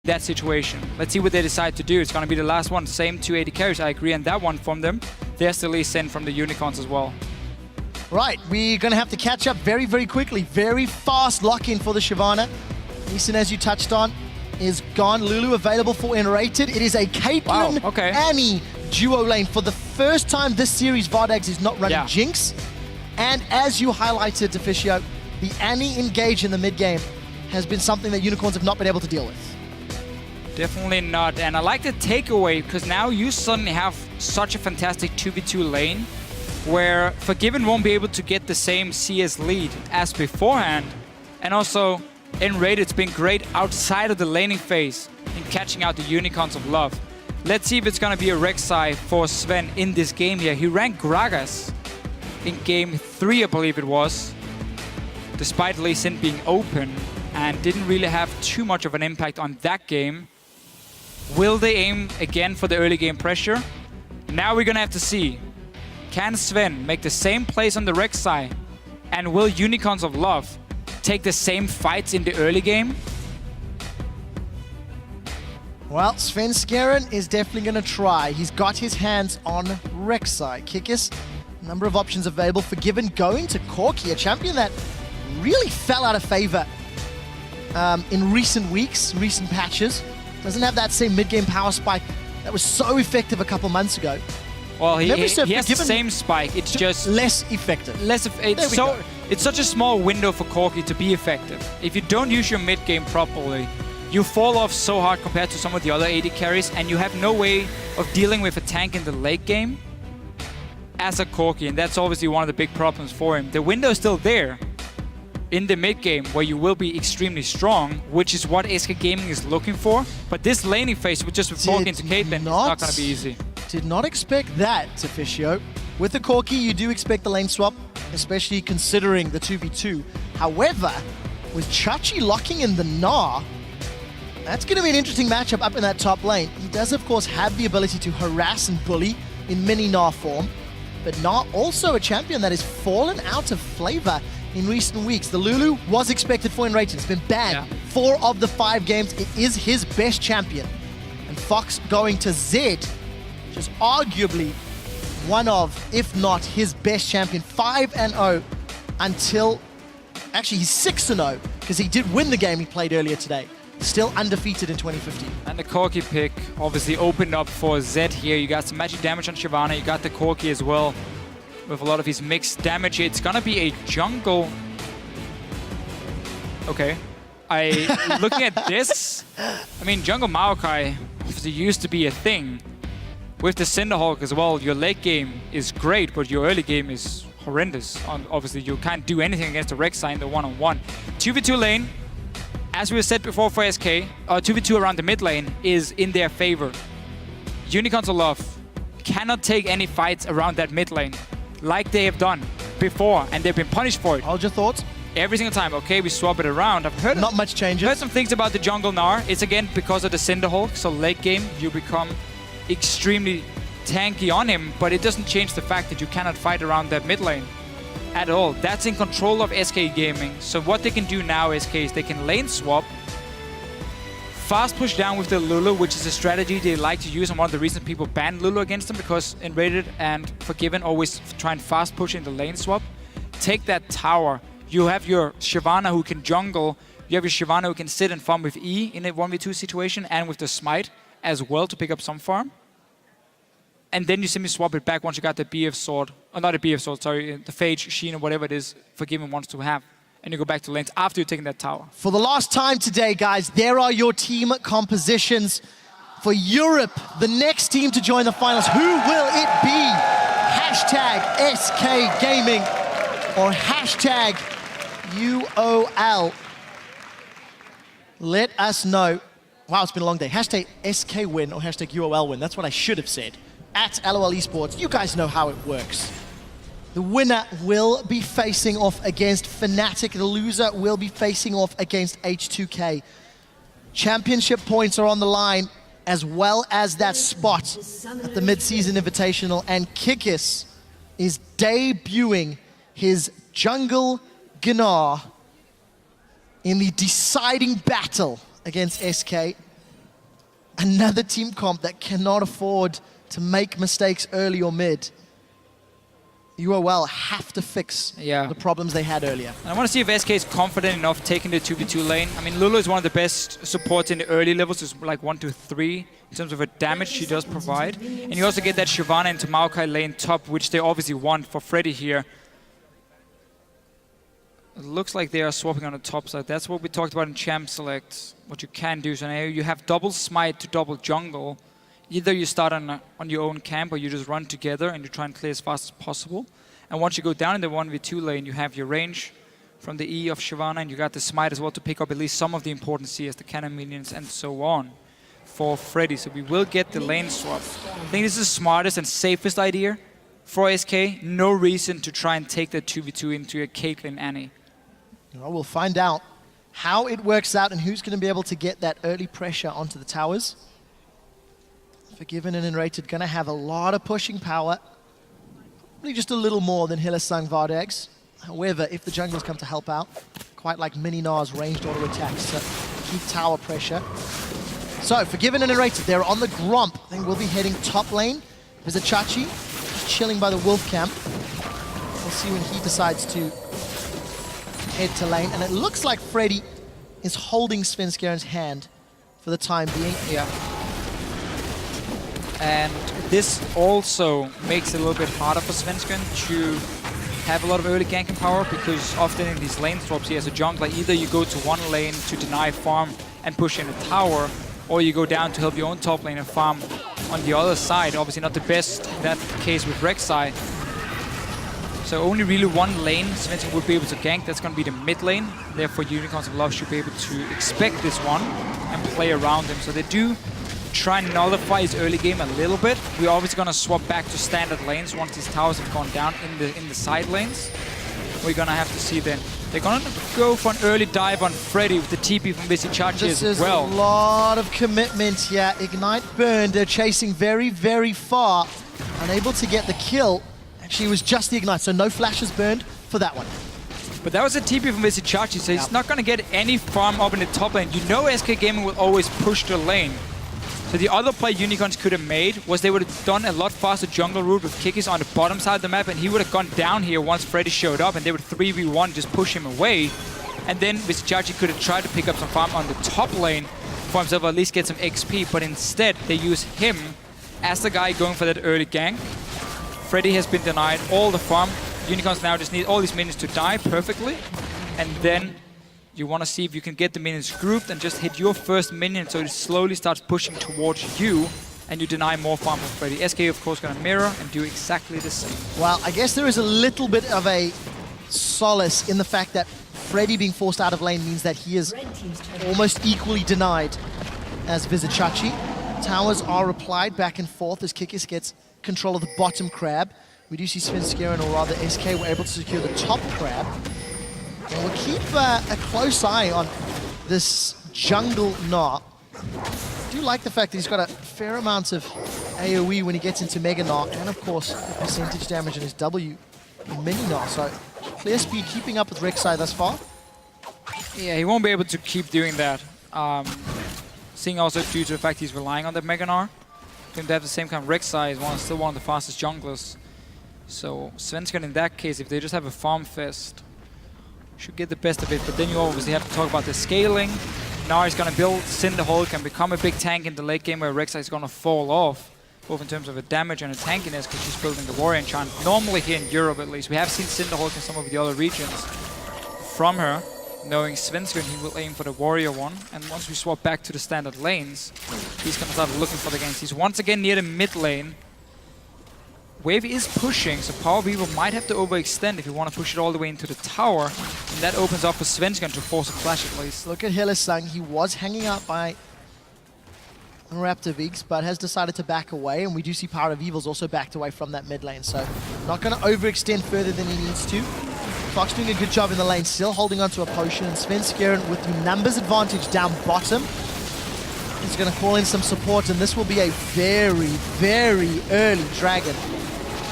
that situation. Let's see what they decide to do. It's going to be the last one. Same 280 carries. I agree on that one from them. There's the Lee Sin from the Unicorns as well. Right, we're going to have to catch up very, very quickly. Very fast lock-in for the Shyvana. Lee Sin, as you touched on, is gone. Lulu available for Enrated. It is a Caitlyn Annie duo lane. For the first time this series, Vardags is not running Jinx. And as you highlighted, Deficio, the Annie engage in the mid-game has been something that Unicorns have not been able to deal with. Definitely not. And I like the takeaway because now you suddenly have such a fantastic 2v2 lane where Forgiven won't be able to get the same CS lead as beforehand. And also, Enrated's been great outside of the laning phase in catching out the Unicorns of Love. Let's see if it's going to be a Rek'Sai for Sven in this game here. He ran Gragas in game 3, I believe it was, despite Lee Sin being open, and didn't really have too much of an impact on that game. Will they aim again for the early game pressure? Now we're going to have to see. Can Sven make the same plays on the Rek'Sai? And will Unicorns of Love take the same fights in the early game? Well, Sven Skeren is definitely going to try. He's got his hands on Rek'Sai. Kikis, number of options available. Forgiven going to Corki, a champion that really fell out of favor in recent weeks, recent patches. Doesn't have that same mid-game power spike that was so effective a couple months ago. Well, he has the same spike. It's just less effective. It's such a small window for Corki to be effective. If you don't use your mid-game properly, you fall off so hard compared to some of the other AD carries, and you have no way of dealing with a tank in the late game as a Corki, and that's obviously one of the big problems for him. The window is still there in the mid game where you will be extremely strong, which is what SK Gaming is looking for. But this laning phase with Corki into Caitlyn is not going to be easy. Did not expect that, Deficio. With the Corki, you do expect the lane swap, especially considering the 2v2. However, with Chachi locking in the Gnar, that's going to be an interesting matchup up in that top lane. He does, of course, have the ability to harass and bully in mini Gnar form, but Gnar also a champion that has fallen out of flavor in recent weeks. The Lulu was expected for Enrated. It's been banned 4 of the 5 games. It is his best champion. And Fox going to Zed, which is arguably one of, if not his best champion, 5-0 until, actually he's 6-0 because he did win the game he played earlier today. Still undefeated in 2015. And the Corki pick obviously opened up for Zed here. You got some magic damage on Shyvana. You got the Corki as well with a lot of his mixed damage. It's gonna be a jungle. Okay. Looking at this, I mean, jungle Maokai obviously used to be a thing. With the Cinderhawk as well, your late game is great, but your early game is horrendous. Obviously, you can't do anything against the Rek'Sai in the one-on-one. 2v2 lane, as we said before for SK, 2v2 around the mid lane is in their favor. Unicorns of Love cannot take any fights around that mid lane like they have done before, and they've been punished for it. Hold your thoughts. Every single time. Okay, we swap it around. I've heard not much changes. Heard some things about the jungle Gnar. It's again because of the Cinderhawk, so late game you become extremely tanky on him, but it doesn't change the fact that you cannot fight around that mid lane at all. That's in control of SK Gaming. So what they can do now, SK, is they can lane swap, fast push down with the Lulu, which is a strategy they like to use, and one of the reasons people ban Lulu against them, because Enrated and Forgiven always try and fast push in the lane swap. Take that tower. You have your Shyvana who can jungle. You have your Shyvana who can sit and farm with E in a 1v2 situation, and with the Smite as well to pick up some farm. And then you simply swap it back once you got the BF sword, or not a BF sword, sorry, the Phage, Sheen, or whatever it is Forgiven wants to have. And you go back to lanes after you've taken that tower. For the last time today, guys, there are your team compositions for Europe. The next team to join the finals, who will it be? Hashtag SK Gaming or hashtag UOL. Let us know. Wow, it's been a long day. Hashtag SK win or hashtag UOL win. That's what I should have said. At LOL Esports, you guys know how it works. The winner will be facing off against Fnatic. The loser will be facing off against H2K. Championship points are on the line, as well as that spot at the mid-season invitational. And Kikis is debuting his jungle Gnar in the deciding battle against SK. another team comp that cannot afford to make mistakes early or mid. UOL have to fix the problems they had earlier. And I want to see if SK is confident enough taking the 2v2 lane. I mean, Lulu is one of the best supports in the early levels. It's like 1 to 3 in terms of her damage she does provide. And you also get that Shyvana into Maokai lane top, which they obviously want for Freddy here. It looks like they are swapping on the top side. That's what we talked about in Champ Select. What you can do. So now you have double smite to double jungle. Either you start on your own camp or you just run together and you try and clear as fast as possible. And once you go down in the 1v2 lane, you have your range from the E of Shyvana, and you got the smite as well to pick up at least some of the important CS, the cannon minions and so on for Freddy. So we will get the lane swap. I think this is the smartest and safest idea for SK. No reason to try and take that 2v2 into a Caitlyn Annie. Well, we'll find out how it works out and who's going to be able to get that early pressure onto the towers. Forgiven and Enrated going to have a lot of pushing power. Probably just a little more than Hylissang Vardegs. However, if the junglers come to help out, quite like Mini Nar's ranged auto attacks to keep tower pressure. So, Forgiven and Enrated, they're on the Gromp. I think we'll be heading top lane. There's a Chachi, just chilling by the Wolf camp. We'll see when he decides to head to lane. And it looks like Freddy is holding Svenskjæren's hand for the time being. Yeah. And this also makes it a little bit harder for Svenskjæren to have a lot of early ganking power, because often in these lane swaps he has a jungler. Either you go to one lane to deny farm and push in a tower, or you go down to help your own top lane and farm on the other side. Obviously not the best in that case with Rek'Sai. So only really one lane Svenskjæren would be able to gank. That's going to be the mid lane. Therefore Unicorns of Love should be able to expect this one and play around him. So they do try and nullify his early game a little bit. We're obviously going to swap back to standard lanes once these towers have gone down in the side lanes. We're going to have to see then. They're going to go for an early dive on Freddy with the TP from Chachi as well. This is a lot of commitment here. Ignite burned. They're chasing very, very far. Unable to get the kill. Actually, it was just the Ignite, so no flashes burned for that one. But that was a TP from Chachi, so he's not going to get any farm up in the top lane. You know SK Gaming will always push the lane. So the other play Unicorns could have made was they would have done a lot faster jungle route with Kikis on the bottom side of the map, and he would have gone down here once Freddy showed up, and they would 3v1 just push him away. And then Chachi could have tried to pick up some farm on the top lane for himself, or at least get some XP, but instead they use him as the guy going for that early gank. Freddy has been denied all the farm. Unicorns now just need all these minions to die perfectly, and then you want to see if you can get the minions grouped and just hit your first minion so it slowly starts pushing towards you, and you deny more farm from Freddy. SK, of course, going to mirror and do exactly the same. Well, I guess there is a little bit of a solace in the fact that Freddy being forced out of lane means that he is almost equally denied as Chachi. Towers are applied back and forth as Kikis gets control of the bottom crab. We do see Svenskjæren, or rather SK, were able to secure the top crab. And we'll keep a close eye on this jungle Gnar. I do like the fact that he's got a fair amount of AoE when he gets into Mega Gnar, and of course the percentage damage in his W in Mini Gnar. So clear speed keeping up with Rek'Sai thus far. Yeah, he won't be able to keep doing that. Seeing also due to the fact he's relying on the Mega Gnar. For him to have the same kind of Rek'Sai is still one of the fastest junglers. So Svenskjæren in that case, if they just have a farm fest, should get the best of it, but then you obviously have to talk about the scaling. Gnar is going to build Cinderhulk and become a big tank in the late game, where Rek'Sai is going to fall off, both in terms of a damage and a tankiness, because she's building the Warrior Enchant. Normally here in Europe at least, we have seen Cinderhulk in some of the other regions from her. Knowing Svenskjæren, he will aim for the Warrior one, and once we swap back to the standard lanes, he's going to start looking for the games. He's once again near the mid lane. Wave is pushing, so Power Weaver might have to overextend if you want to push it all the way into the tower. And that opens up for Svenskjæren to force a flash at least. Look at Hylissang. He was hanging out by Raptor Vigs, but has decided to back away. And we do see Power of Evil's also backed away from that mid lane. So not going to overextend further than he needs to. Fox doing a good job in the lane, still holding onto a potion. And Svenskjæren with the numbers advantage down bottom. He's going to call in some support, and this will be a very, very early dragon.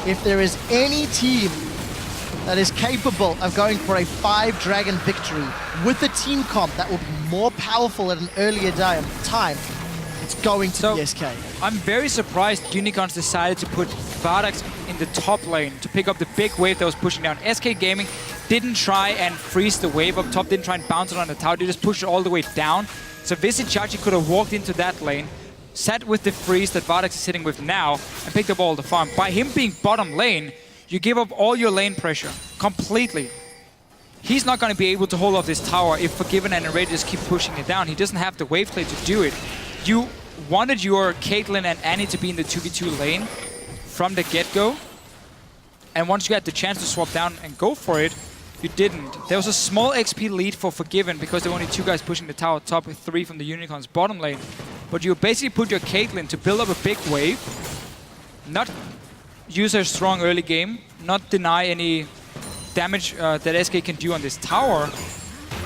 If there is any team that is capable of going for a 5-dragon victory with a team comp that will be more powerful at an earlier time, it's going to be SK. I'm very surprised Unicorns decided to put Vardax in the top lane to pick up the big wave that was pushing down. SK Gaming didn't try and freeze the wave up top, didn't try and bounce it on the tower, they just pushed it all the way down. So Visichachi could have walked into that lane, sat with the freeze that Vardax is sitting with now, and picked up all the farm. By him being bottom lane, you give up all your lane pressure completely. He's not going to be able to hold off this tower if Forgiven and Enraged just keep pushing it down. He doesn't have the wave play to do it. You wanted your Caitlyn and Annie to be in the 2v2 lane from the get-go. And once you had the chance to swap down and go for it, you didn't. There was a small XP lead for Forgiven because there were only 2 guys pushing the tower top with 3 from the Unicorns bottom lane. But you basically put your Caitlyn to build up a big wave, not use her strong early game, not deny any damage that SK can do on this tower.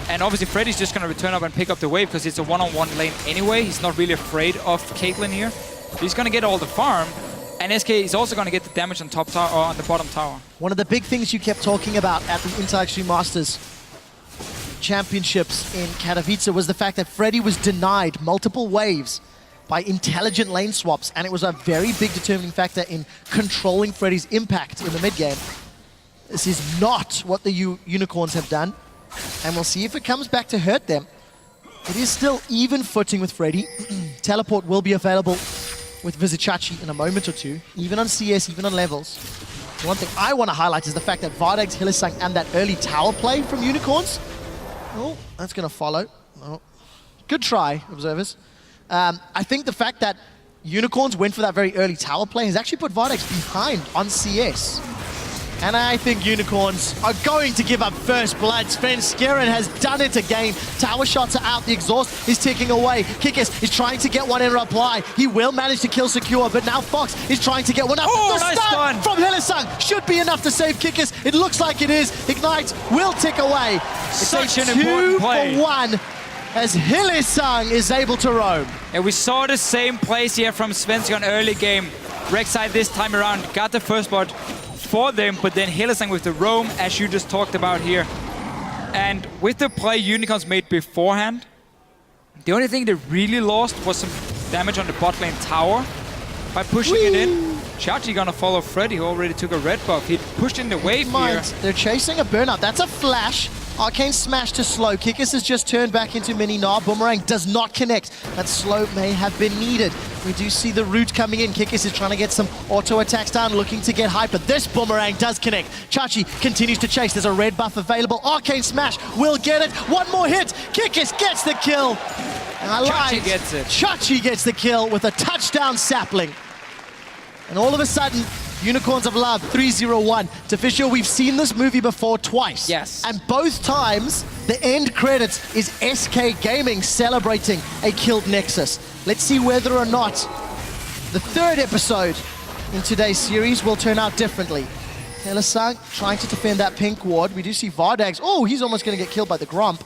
And obviously Freddy's just going to return up and pick up the wave because it's a one-on-one lane anyway. He's not really afraid of Caitlyn here. He's going to get all the farm. And SK is also going to get the damage on top tower or on the bottom tower. One of the big things you kept talking about at the Inter-Extreme Masters Championships in Katowice was the fact that Freddy was denied multiple waves by intelligent lane swaps, and it was a very big determining factor in controlling Freddy's impact in the mid game. This is not what the Unicorns have done, and we'll see if it comes back to hurt them. It is still even footing with Freddy. Teleport will be available with Visichachi in a moment or two, even on CS, even on levels. The one thing I want to highlight is the fact that Vardax, Hylissang, and that early tower play from Unicorns. Oh, that's going to follow. Oh. Good try, observers. I think the fact that Unicorns went for that very early tower play has actually put Vardax behind on CS. And I think Unicorns are going to give up first blood. Svenskeren has done it again. Tower shots are out. The exhaust is ticking away. Kikis is trying to get one in reply. He will manage to kill Secure, but now Fox is trying to get one up. Oh, the nice stun one from Hylissang should be enough to save Kikis. It looks like it is. Ignite will tick away. It's such a an important play. 2-for-1 as Hylissang is able to roam. And we saw the same plays here from Svenskeren early game. Rek'Sai this time around got the first blood for them, but then Hylissang with the roam, as you just talked about here. And with the play Unicorns made beforehand, the only thing they really lost was some damage on the bot lane tower by pushing it in. Chachi gonna follow Freddy, who already took a red buff. He pushed in the wave here. They're chasing a burnout. That's a flash. Arcane smash to slow. Kikis has just turned back into mini Gnar. Boomerang does not connect. That slow may have been needed. We do see the root coming in. Kikis is trying to get some auto attacks down, looking to get hyper. This Boomerang does connect. Chachi continues to chase. There's a red buff available. Arcane smash will get it. One more hit. Kikis gets the kill. And I lied. Chachi gets it. Chachi gets the kill with a touchdown sapling. And all of a sudden, Unicorns of Love, 3-0-1. Official, we've seen this movie before twice. Yes. And both times, the end credits is SK Gaming celebrating a killed Nexus. Let's see whether or not the third episode in today's series will turn out differently. Hylissang trying to defend that pink ward. We do see Vardax. Oh, he's almost going to get killed by the Grump.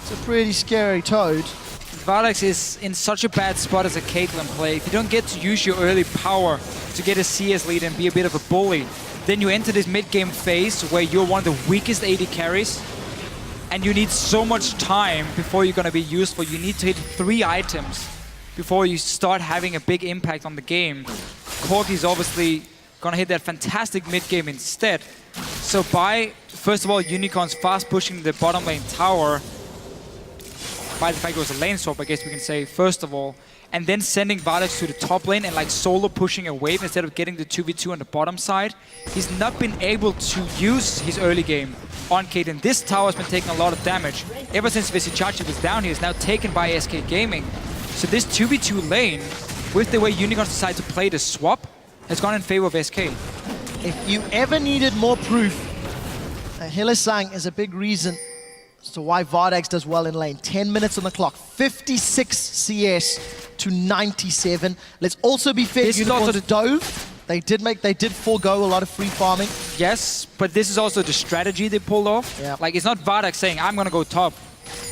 It's a pretty scary Toad. Vardax is in such a bad spot as a Caitlyn play. If you don't get to use your early power to get a CS lead and be a bit of a bully, then you enter this mid-game phase where you're one of the weakest AD carries, and you need so much time before you're going to be useful. You need to hit 3 items before you start having a big impact on the game. Corki's obviously going to hit that fantastic mid-game instead. So by, first of all, Unicorns fast pushing the bottom lane tower, by the fact it was a lane swap, I guess we can say, first of all, and then sending Vardax to the top lane and like solo pushing a wave instead of getting the 2v2 on the bottom side. He's not been able to use his early game on Caitlyn. This tower has been taking a lot of damage. Ever since Visichachi was down here, is now taken by SK Gaming. So this 2v2 lane, with the way Unicorns decide to play the swap, has gone in favor of SK. If you ever needed more proof, Hylissang is a big reason as to why Vardax does well in lane. 10 minutes on the clock, 56 CS to 97. Let's also be fair, Unicorns dove. They did forego a lot of free farming. Yes, but this is also the strategy they pulled off. Yeah. Like, it's not Vardax saying, I'm gonna go top.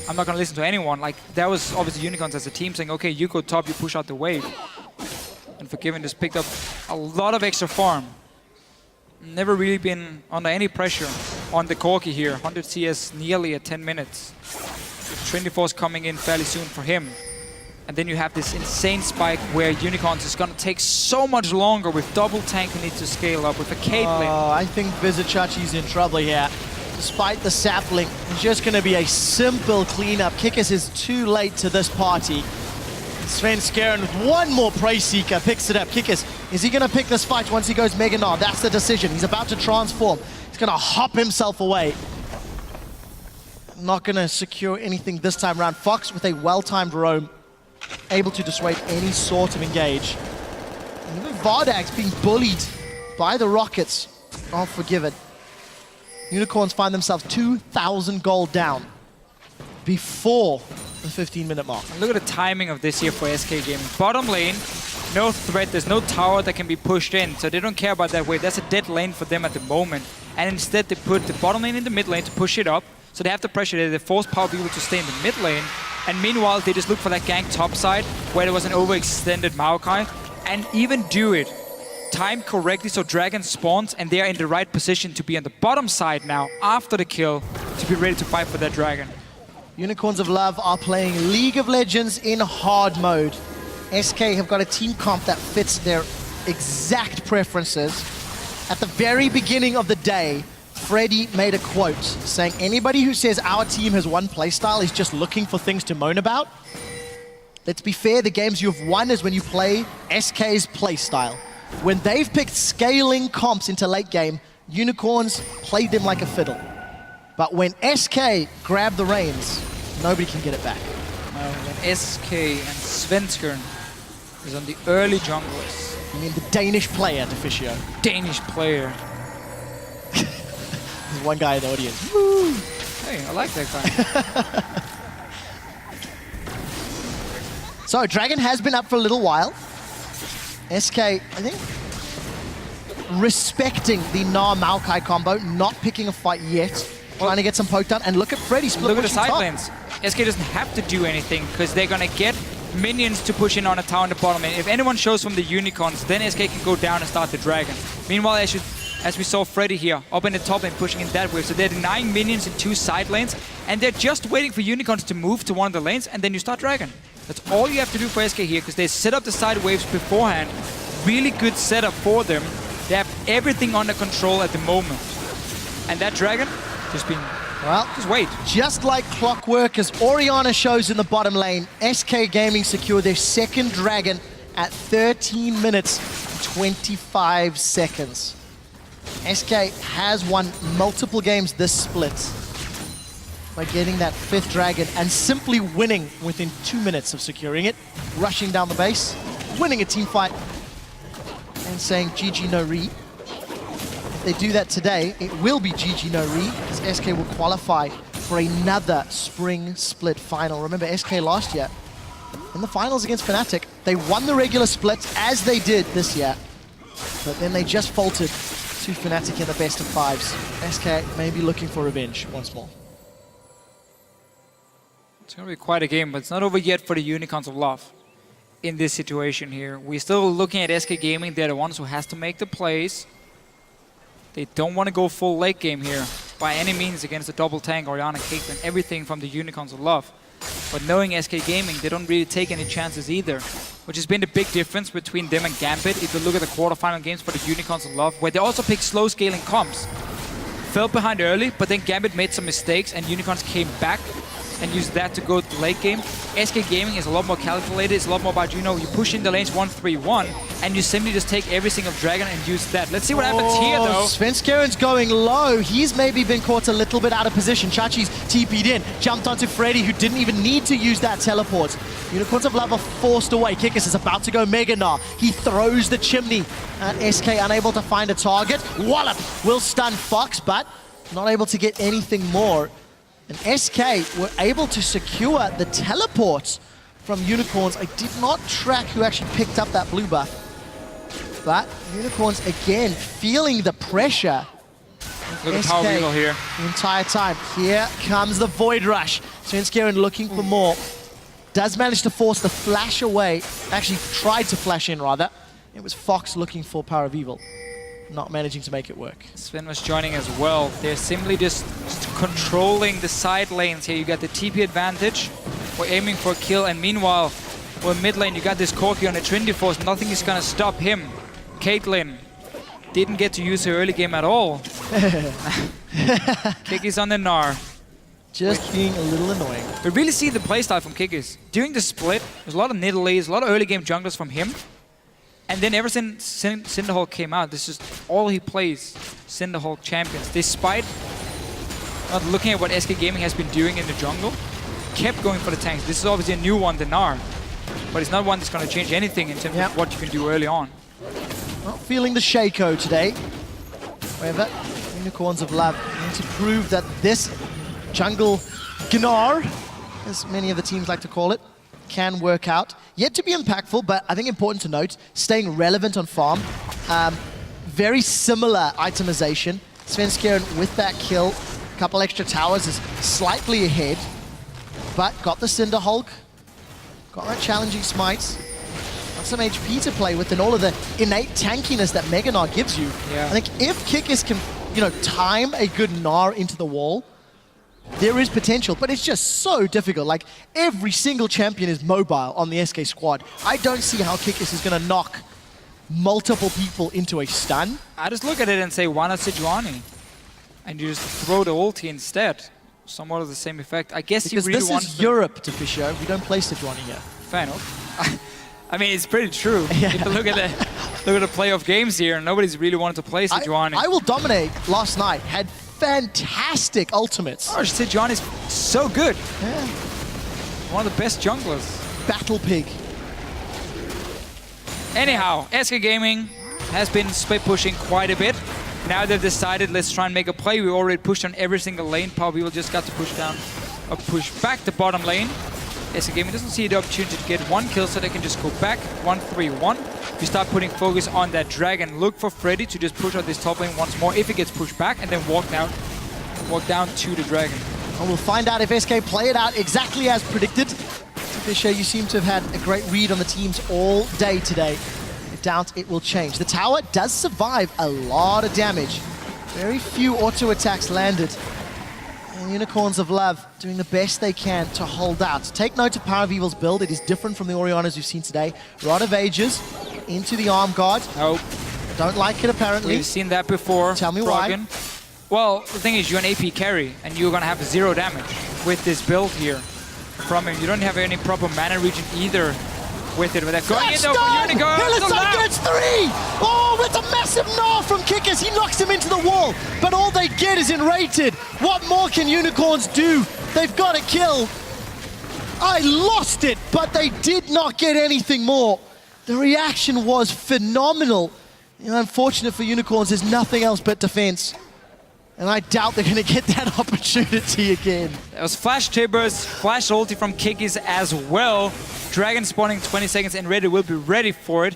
I'm not gonna listen to anyone. Like, that was obviously Unicorns as a team saying, okay, you go top, you push out the wave. And Forgiven just picked up a lot of extra farm. Never really been under any pressure on the Corki here. 100 CS nearly at 10 minutes. Trinity Force coming in fairly soon for him. And then you have this insane spike where Unicorns is going to take so much longer with double tank who needs to scale up with a Caitlyn. Oh, I think Vizichachi's in trouble here. Despite the sapling, it's just going to be a simple cleanup. Kikis is too late to this party. Svenskeren with one more Prey Seeker picks it up. Kikis, is he going to pick this fight once he goes Mega Gnar? That's the decision. He's about to transform. He's going to hop himself away. Not going to secure anything this time around. Fox with a well-timed roam, able to dissuade any sort of engage. Even Vardag's being bullied by the Rockets. I'll forgive it. Unicorns find themselves 2,000 gold down before the 15-minute mark. And look at the timing of this here for SK Gaming. Bottom lane, no threat. There's no tower that can be pushed in, so they don't care about that wave. That's a dead lane for them at the moment. And instead, they put the bottom lane in the mid lane to push it up. So they have the pressure there. They force Power People to stay in the mid lane. And meanwhile, they just look for that gank top side where there was an overextended Maokai. And even do it timed correctly so Dragon spawns and they are in the right position to be on the bottom side now after the kill to be ready to fight for that Dragon. Unicorns of Love are playing League of Legends in hard mode. SK have got a team comp that fits their exact preferences. At the very beginning of the day, Freddy made a quote saying, anybody who says our team has one playstyle is just looking for things to moan about. Let's be fair, the games you've won is when you play SK's playstyle. When they've picked scaling comps into late game, Unicorns played them like a fiddle. But when SK grab the reins, nobody can get it back. When SK and Svenskeren is on the early junglers. You mean the Danish player, Deficio? Danish player. There's one guy in the audience. Woo! Hey, I like that guy. So, Dragon has been up for a little while. SK, I think, respecting the Gnar Maokai combo, not picking a fight yet, trying to get some poke down. And look at Freddy split. Look at the side lanes. SK doesn't have to do anything because they're going to get minions to push in on a tower in the bottom lane. If anyone shows from the Unicorns, then SK can go down and start the Dragon. Meanwhile, as we saw Freddy here, up in the top lane, pushing in that wave. So they're denying minions in two side lanes, and they're just waiting for Unicorns to move to one of the lanes, and then you start Dragon. That's all you have to do for SK here, because they set up the side waves beforehand. Really good setup for them. They have everything under control at the moment. And that Dragon, just wait. Just like clockwork, as Orianna shows in the bottom lane, SK Gaming secured their second Dragon at 13 minutes and 25 seconds. SK has won multiple games this split by getting that fifth Dragon and simply winning within 2 minutes of securing it, rushing down the base, winning a team fight, and saying GG no re. If they do that today, it will be GG no re, as SK will qualify for another spring split final. Remember, SK last year, in the finals against Fnatic, they won the regular split as they did this year, but then they just faltered to Fnatic in the best of fives. SK may be looking for revenge once more. It's going to be quite a game, but it's not over yet for the Unicorns of Love in this situation here. We're still looking at SK Gaming. They're the ones who has to make the plays. They don't want to go full late game here by any means against the double tank, Orianna, Caitlyn, everything from the Unicorns of Love. But knowing SK Gaming, they don't really take any chances either, which has been the big difference between them and Gambit. If you look at the quarterfinal games for the Unicorns of Love, where they also picked slow scaling comps. Fell behind early, but then Gambit made some mistakes and Unicorns came back and use that to go to the late game. SK Gaming is a lot more calculated. It's a lot more about, you know, you push in the lanes 1-3-1 and you simply just take every single Dragon and use that. Let's see what happens here, though. Svenskeren's going low. He's maybe been caught a little bit out of position. Chachi's TP'd in, jumped onto Freddy, who didn't even need to use that teleport. Unicorns of Love are forced away. Kikis is about to go Mega Gnar. He throws the chimney. SK unable to find a target. Wallop will stun Fox, but not able to get anything more. And SK were able to secure the teleports from Unicorns. I did not track who actually picked up that blue buff. But Unicorns, again, feeling the pressure. Look at Power Weevil here. The entire time. Here comes the Void Rush. Svenskeren looking for more. Does manage to force the flash away. Actually tried to flash in, rather. It was Fox looking for Power of Evil. Not managing to make it work. Sven was joining as well. They're simply just controlling the side lanes here. You got the TP advantage. We're aiming for a kill, and meanwhile, Well, mid lane, you got this Corki on a Trinity Force. Nothing is going to stop him. Caitlyn didn't get to use her early game at all. Kikis on the Gnar. Just being a little annoying. We really see the playstyle from Kikis. During the split, there's a lot of Nidalees, a lot of early game junglers from him. And then ever since Cinderhulk came out, this is all he plays, Cinderhulk champions. Despite not looking at what SK Gaming has been doing in the jungle, kept going for the tanks. This is obviously a new one, the Gnar. But it's not one that's going to change anything in terms of what you can do early on. Not feeling the Shaco today. However, Unicorns of Love need to prove that this jungle Gnar, as many of the teams like to call it, can work out. Yet to be impactful, but I think important to note, staying relevant on farm. Very similar itemization. Svenskeren with that kill, a couple extra towers, is slightly ahead, but got the Cinderhulk, got that challenging smites, got some HP to play with, and all of the innate tankiness that Mega Gnar gives you. Yeah. I think if Kikis can, time a good Gnar into the wall, there is potential, but it's just so difficult. Like, every single champion is mobile on the SK squad. I don't see how Kikis is going to knock multiple people into a stun. I just look at it and say, why not Sejuani? And you just throw the ulti instead. Somewhat of the same effect. I guess because you really want this is Europe, Deficio. We don't play Sejuani here. Fair enough. I mean, it's pretty true. Yeah. If you look at the playoff games here, nobody's really wanted to play Sejuani. I Will Dominate last night had fantastic ultimates. Oh, Sejuani's so good. Yeah. One of the best junglers. Battle Pig. Anyhow, SK Gaming has been split pushing quite a bit. Now they've decided, let's try and make a play. We already pushed on every single lane. Power People just got to push down or push back the bottom lane. SK Gaming doesn't see the opportunity to get one kill, so they can just go back 1-3-1. We start putting focus on that dragon. Look for Freddy to just push out this top lane once more if it gets pushed back, and then walk down to the dragon. And we'll find out if SK play it out exactly as predicted. Fisher, you seem to have had a great read on the teams all day today. I doubt it will change. The tower does survive a lot of damage. Very few auto attacks landed. And Unicorns of Love doing the best they can to hold out. Take note of Power of Evil's build. It is different from the Oriannas we've seen today. Rod of Ages into the arm guard. Nope. Don't like it, apparently. We've seen that before. Tell me Froggen. why. Well, the thing is, you're an AP carry, and you're going to have 0 damage with this build here from him. You don't have any proper mana region either with it. With that going in though for Unicorns. Hilleside gets 3! Oh, it's a massive gnaw from Kickers. He knocks him into the wall, but all they get is enrated. What more can Unicorns do? They've got to kill. I lost it, but they did not get anything more. The reaction was phenomenal. Unfortunate for Unicorns, there's nothing else but defense. And I doubt they're going to get that opportunity again. There was Flash Tibbers, Flash ulti from Kikis as well. Dragon spawning 20 seconds and Ready will be ready for it.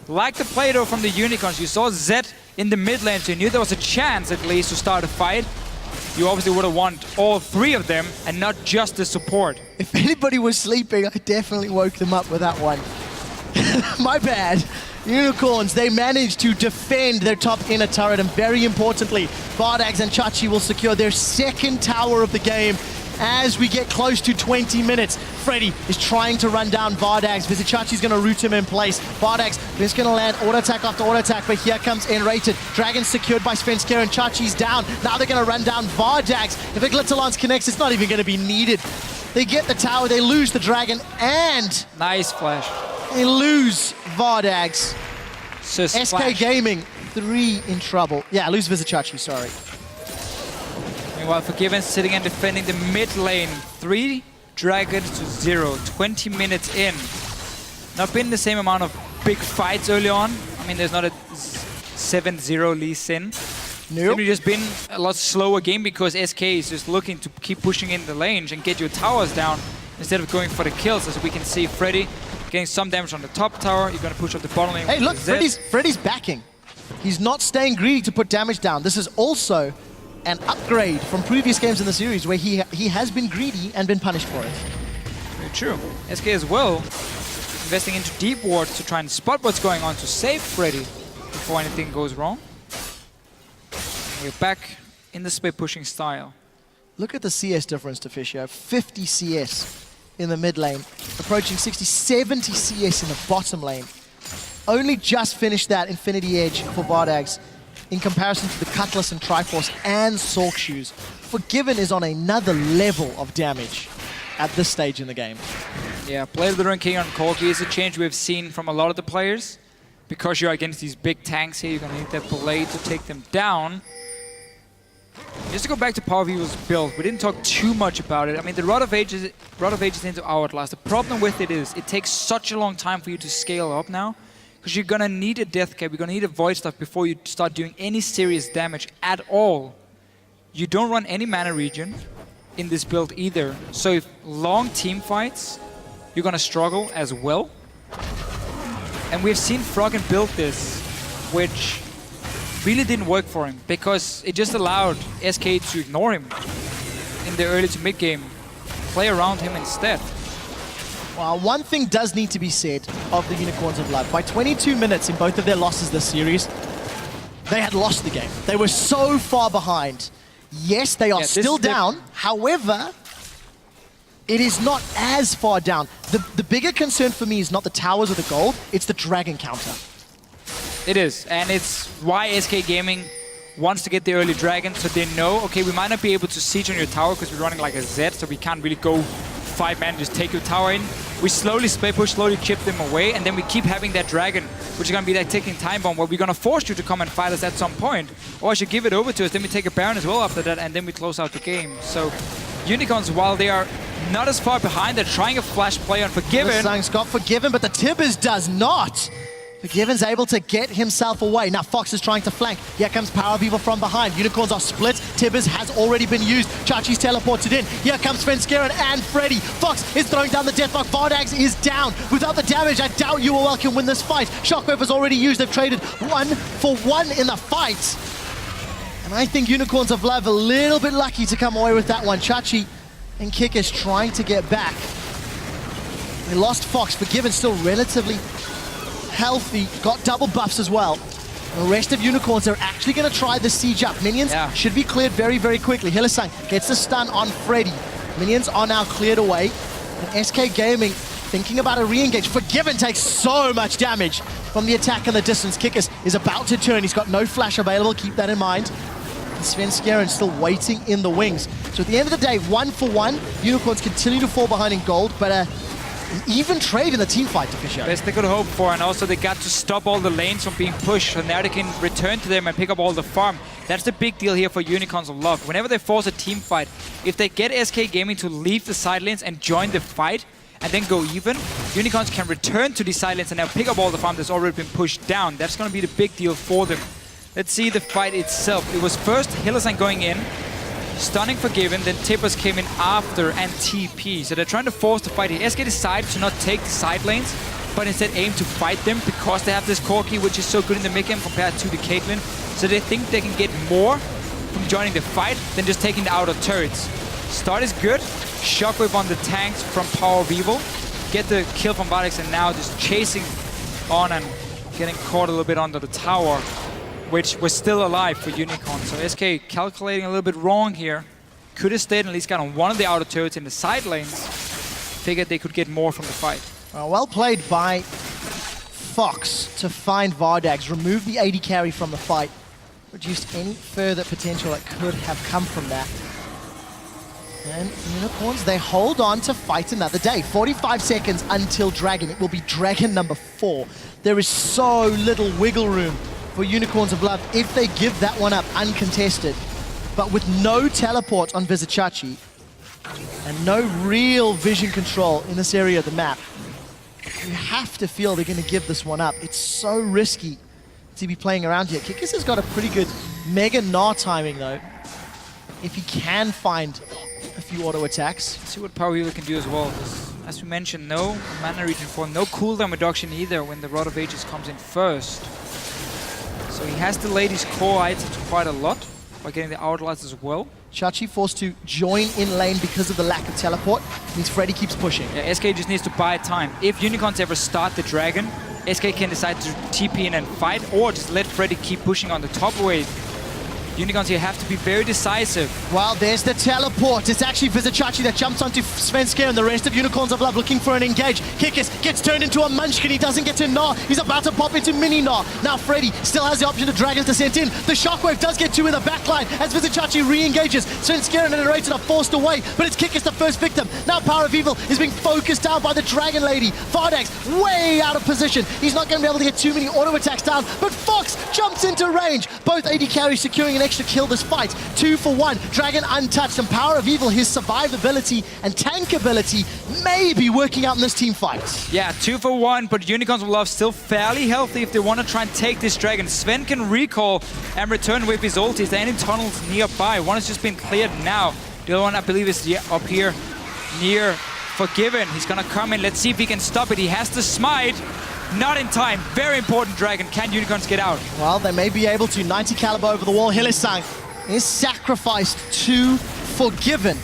Like the play though from the Unicorns, you saw Zed in the mid lane, so you knew there was a chance at least to start a fight. You obviously would have wanted all 3 of them and not just the support. If anybody was sleeping, I definitely woke them up with that one. My bad. Unicorns, they managed to defend their top inner turret, and very importantly, Vardags and Chachi will secure their 2nd tower of the game as we get close to 20 minutes. Freddy is trying to run down Vardags. Vizichachi's going to root him in place. Vardags is going to land auto attack after auto attack, but here comes Enrated. Dragon secured by Svenskeren. Chachi's down. Now they're going to run down Vardags. If a Glitterlance connects, it's not even going to be needed. They get the tower, they lose the dragon, and Nice flash. they lose Vardags. SK SK Gaming, 3 in trouble. Yeah, lose Vizichachi, sorry. Meanwhile, Forgiven sitting and defending the mid lane. 3 dragons to 0, 20 minutes in. Not been the same amount of big fights early on. I mean, there's not a 7-0 Lee Sin. Nope. It's just been a lot slower game because SK is just looking to keep pushing in the lane and get your towers down instead of going for the kills. As we can see, Freddy getting some damage on the top tower. You're going to push up the bottom lane. Hey, look, Freddy's backing. He's not staying greedy to put damage down. This is also an upgrade from previous games in the series where he has been greedy and been punished for it. Very true. SK as well, investing into deep wards to try and spot what's going on to save Freddy before anything goes wrong. We're back in the split pushing style. Look at the CS difference to Fisher. 50 CS in the mid lane, approaching 60, 70 CS in the bottom lane. Only just finished that Infinity Edge for Vardags in comparison to the Cutlass and Triforce and Salk Shoes. Forgiven is on another level of damage at this stage in the game. Yeah, Blade of the Ruined King on Corki is a change we've seen from a lot of the players. Because you're against these big tanks here, you're going to need that Blade to take them down. Just to go back to Power of Evil's build, we didn't talk too much about it. I mean, the Rod of Ages into Hourglass. The problem with it is it takes such a long time for you to scale up now. Because you're going to need a Death Cap, you're going to need a Void Stuff before you start doing any serious damage at all. You don't run any mana regen in this build either. So if long team fights, you're going to struggle as well. And we've seen Froggen build this, which really didn't work for him because it just allowed SK to ignore him in the early to mid game, play around him instead. Well, one thing does need to be said of the Unicorns of Love. By 22 minutes in both of their losses this series, they had lost the game. They were so far behind. Yes, they are still down. However, it is not as far down. The bigger concern for me is not the towers or the gold, it's the dragon counter. It is, and it's why SK Gaming wants to get the early dragon, so they know, okay, we might not be able to siege on your tower because we're running like a Z, so we can't really go 5 man and just take your tower in. We slowly split push, slowly chip them away, and then we keep having that dragon, which is going to be that ticking time bomb where we're going to force you to come and fight us at some point. Or I should give it over to us, then we take a Baron as well after that, and then we close out the game. So Unicorns, while they are not as far behind, they're trying a flash play on Forgiven. Sang's got Forgiven, but the Tibbers does not. Forgiven's able to get himself away. Now Fox is trying to flank. Here comes Power of Evil from behind. Unicorns are split. Tibbers has already been used. Chachi's teleported in. Here comes Svenskeren and Freddy. Fox is throwing down the Deathmark. Vardags is down. Without the damage, I doubt UOL can win this fight. Shockwave is already used. They've traded 1 for 1 in the fight. And I think Unicorns of Love a little bit lucky to come away with that one. Chachi and Kick is trying to get back. They lost Fox. Forgiven still relatively healthy, got double buffs as well. The rest of Unicorns are actually going to try the siege up. Minions should be cleared very, very quickly. Hillisang gets the stun on Freddy. Minions are now cleared away. And SK Gaming thinking about a re-engage. Forgiven takes so much damage from the attack in the distance. Kickus is about to turn. He's got no flash available. Keep that in mind. And Svenskeren still waiting in the wings. So at the end of the day, 1 for 1. Unicorns continue to fall behind in gold, but an even trade in the team fight to Fisher. Best they could hope for, and also they got to stop all the lanes from being pushed, so now they can return to them and pick up all the farm. That's the big deal here for Unicorns of Love. Whenever they force a team fight, if they get SK Gaming to leave the side lanes and join the fight, and then go even, Unicorns can return to the side lanes and now pick up all the farm that's already been pushed down. That's going to be the big deal for them. Let's see the fight itself. It was first Hillisang going in, stunning Forgiven, then Tippers came in after and TP. So they're trying to force the fight here. SK decided to not take the side lanes, but instead aim to fight them because they have this Corki, which is so good in the mid game compared to the Caitlyn. So they think they can get more from joining the fight than just taking the outer turrets. Start is good. Shockwave on the tanks from Power of Evil. Get the kill from Vardags, and now just chasing on and getting caught a little bit under the tower, which was still alive for Unicorn. So SK calculating a little bit wrong here. Could have stayed and at least got on one of the outer turrets in the side lanes. Figured they could get more from the fight. Well played by Fox to find Vardags, remove the AD carry from the fight, reduced any further potential that could have come from that. And Unicorns, they hold on to fight another day. 45 seconds until Dragon. It will be Dragon number 4. There is so little wiggle room for Unicorns of Love if they give that one up uncontested. But with no teleport on Vizichachi and no real vision control in this area of the map, you have to feel they're going to give this one up. It's so risky to be playing around here. Kikis has got a pretty good Mega Gnar timing though, if he can find a few auto attacks. Let's see what Power Evil can do as well. As we mentioned, no mana regen for, no cooldown reduction either when the Rod of Ages comes in first. So he has delayed his core items quite a lot by getting the Hourglass as well. Chachi forced to join in lane because of the lack of teleport. Means Freddy keeps pushing. Yeah, SK just needs to buy time. If Unicorns ever start the Dragon, SK can decide to TP in and fight, or just let Freddy keep pushing on the top wave. Unicorns here have to be very decisive. Well, there's the teleport. It's actually Vizichachi that jumps onto Svensker, and the rest of Unicorns of Love looking for an engage. Kikis gets turned into a Munchkin. He doesn't get to Gnar. He's about to pop into Mini Gnar. Now Freddy still has the option to Dragon's Descent in. The Shockwave does get two in the backline as Vizichachi re-engages. Svensker and the Narrator are forced away, but it's Kikis the first victim. Now Power of Evil is being focused down by the Dragon Lady. Vardax way out of position. He's not going to be able to get too many auto attacks down, but Fox jumps into range. Both AD carries securing an extra kill this fight. 2 for 1. Dragon untouched, and Power of Evil, his survivability and tank ability may be working out in this team fight. Yeah, 2 for 1, but Unicorns of Love still fairly healthy if they want to try and take this Dragon. Sven can recall and return with his ultis. There are any tunnels nearby. One has just been cleared now. The other one, I believe, is up here near Forgiven. He's going to come in. Let's see if he can stop it. He has the smite. Not in time. Very important Dragon. Can Unicorns get out? Well, they may be able to. 90 caliber over the wall. Hillesang is sacrificed to Forgiven.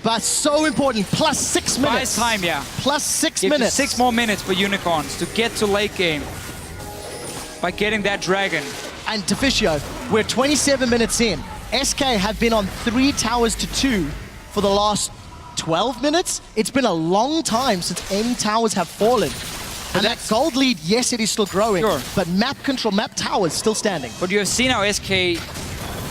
But so important. Plus 6 minutes. Buys time, yeah. Plus 6 Gives minutes. 6 more minutes for Unicorns to get to late game by getting that Dragon. And Tefisio, we're 27 minutes in. SK have been on 3 towers to 2 for the last 12 minutes. It's been a long time since any towers have fallen. And that gold lead, yes, it is still growing, sure, but map control, map towers still standing. But you have seen how SK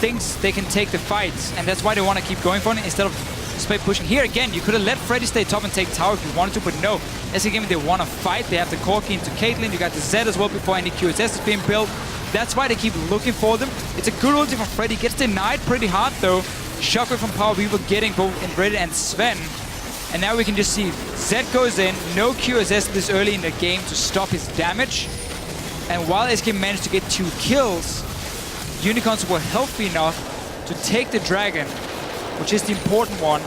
thinks they can take the fights, and that's why they want to keep going for it instead of just pushing. Here again, you could have let Freddy stay top and take tower if you wanted to, but no. SK Gaming, they want to fight. They have the Corki into Caitlyn. You got the Z as well before any QSS is being built. That's why they keep looking for them. It's a good ulti for Freddy. Gets denied pretty hard though. Shockwave from Power Weaver getting both Inbred and Sven. And now we can just see Zed goes in, no QSS this early in the game to stop his damage. And while SK managed to get 2 kills, Unicorns were healthy enough to take the Dragon, which is the important one.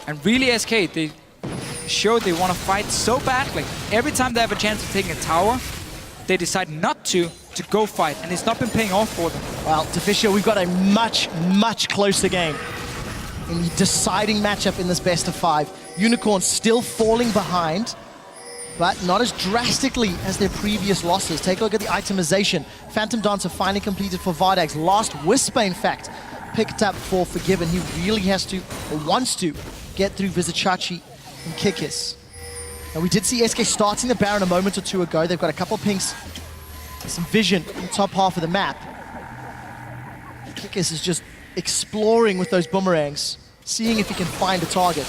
And really SK, they showed they want to fight so badly. Every time they have a chance of taking a tower, they decide not to go fight. And it's not been paying off for them. Well, Tefisio, we've got a much, much closer game in the deciding matchup in this best of 5. Unicorns still falling behind, but not as drastically as their previous losses. Take a look at the itemization. Phantom Dancer finally completed for Vardax. Last Whisper, in fact, picked up for Forgiven. He really has to, or wants to, get through Vizichachi and Kikis. And we did see SK starting the Baron a moment or two ago. They've got a couple pinks, some vision in the top half of the map. Kikis is just exploring with those boomerangs, seeing if he can find a target.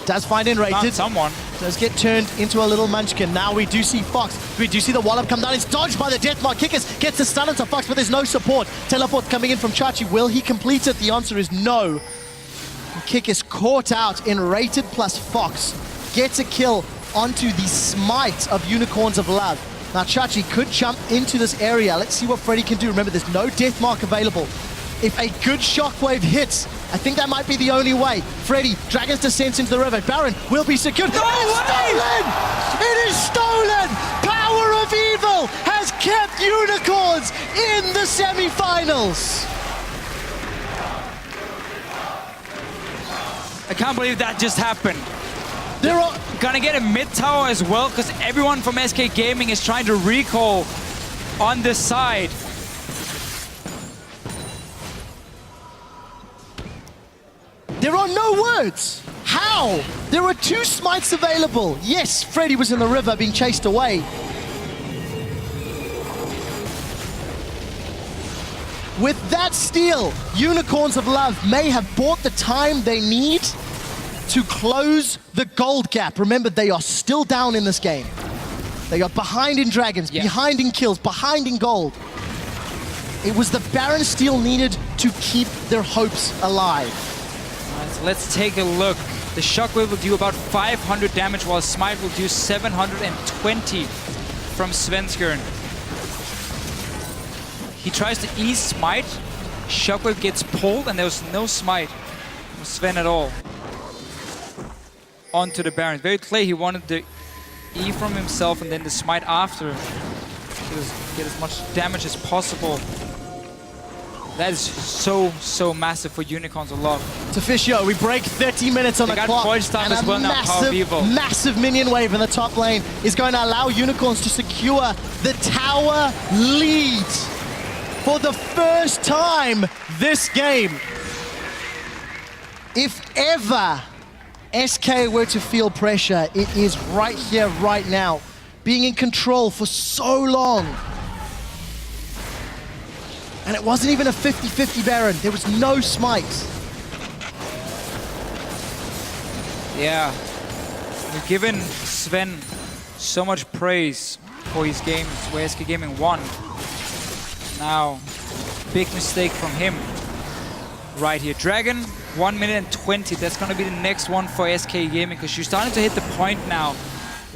Does find Enrated. Found someone. Does get turned into a little munchkin. Now we do see Fox. We do see the wallop come down. It's dodged by the Deathmark. Kikis gets the stun into Fox, but there's no support. Teleport coming in from Chachi. Will he complete it? The answer is no. And Kikis caught out. Enrated plus Fox gets a kill onto the smite of Unicorns of Love. Now Chachi could jump into this area. Let's see what Freddy can do. Remember, there's no Deathmark available. If a good Shockwave hits, I think that might be the only way. Freddy, Dragon's Descent into the river. Baron will be secured. No way! It is stolen! Power of Evil has kept Unicorns in the semi-finals. I can't believe that just happened. They're gonna get a mid tower as well, because everyone from SK Gaming is trying to recall on this side. There are no words. How? There were 2 smites available. Yes, Freddy was in the river being chased away. With that steal, Unicorns of Love may have bought the time they need to close the gold gap. Remember, they are still down in this game. They are behind in Dragons, behind in kills, behind in gold. It was the Baron steal needed to keep their hopes alive. So let's take a look. The Shockwave will do about 500 damage, while Smite will do 720 from Svenskern. He tries to ease Smite. Shockwave gets pulled, and there was no Smite from Sven at all. Onto the Baron. Very clear he wanted the E from himself and then the Smite after to get as much damage as possible. That is so massive for Unicorns of Love. Tefisio, we break 30 minutes on the clock, and a massive minion wave in the top lane is going to allow Unicorns to secure the tower lead. for the first time this game. If ever SK were to feel pressure, it is right here, right now. Being in control for so long. And it wasn't even a 50-50 Baron. There was no smite. Yeah. We've given Sven so much praise for his games where SK Gaming won. Now, big mistake from him right here. Dragon, 1 minute and 20. That's going to be the next one for SK Gaming, because you're starting to hit the point now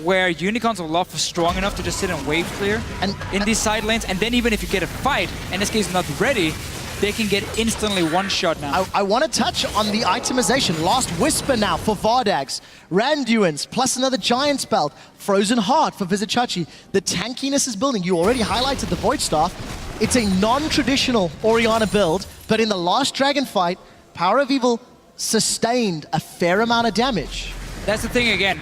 where Unicorns of Love are strong enough to just sit and wave clear and in these side lanes. And then even if you get a fight and SK is not ready, they can get instantly one-shot now. I want to touch on the itemization. Last Whisper now for Vardags. Randuin's plus another Giant's Belt. Frozen Heart for Vizichachi. The tankiness is building. You already highlighted the Void Staff. It's a non-traditional Orianna build, but in the last Dragon fight, Power of Evil sustained a fair amount of damage. That's the thing again.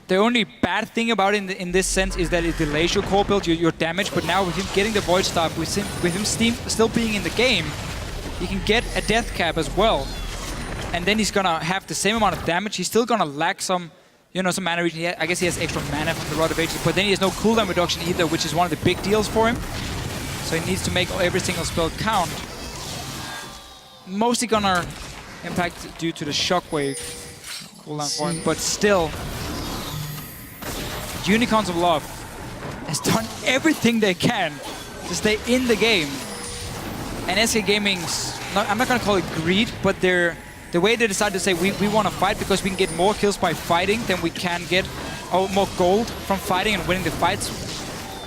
The only bad thing about it in this sense is that it delays your core build, your damage, but now with him getting the Void Staff, with him still being in the game, he can get a death cap as well. And then he's gonna have the same amount of damage. He's still gonna lack some, some mana regen. I guess he has extra mana from the Rod of Ages, but then he has no cooldown reduction either, which is one of the big deals for him. So he needs to make every single spell count. Mostly gonna impact due to the Shockwave cooldown for him, but still, Unicorns of Love has done everything they can to stay in the game. And SK Gaming's, I'm not gonna call it greed, but the way they decided to say we want to fight because we can get more kills by fighting than we can get, or more gold from fighting and winning the fights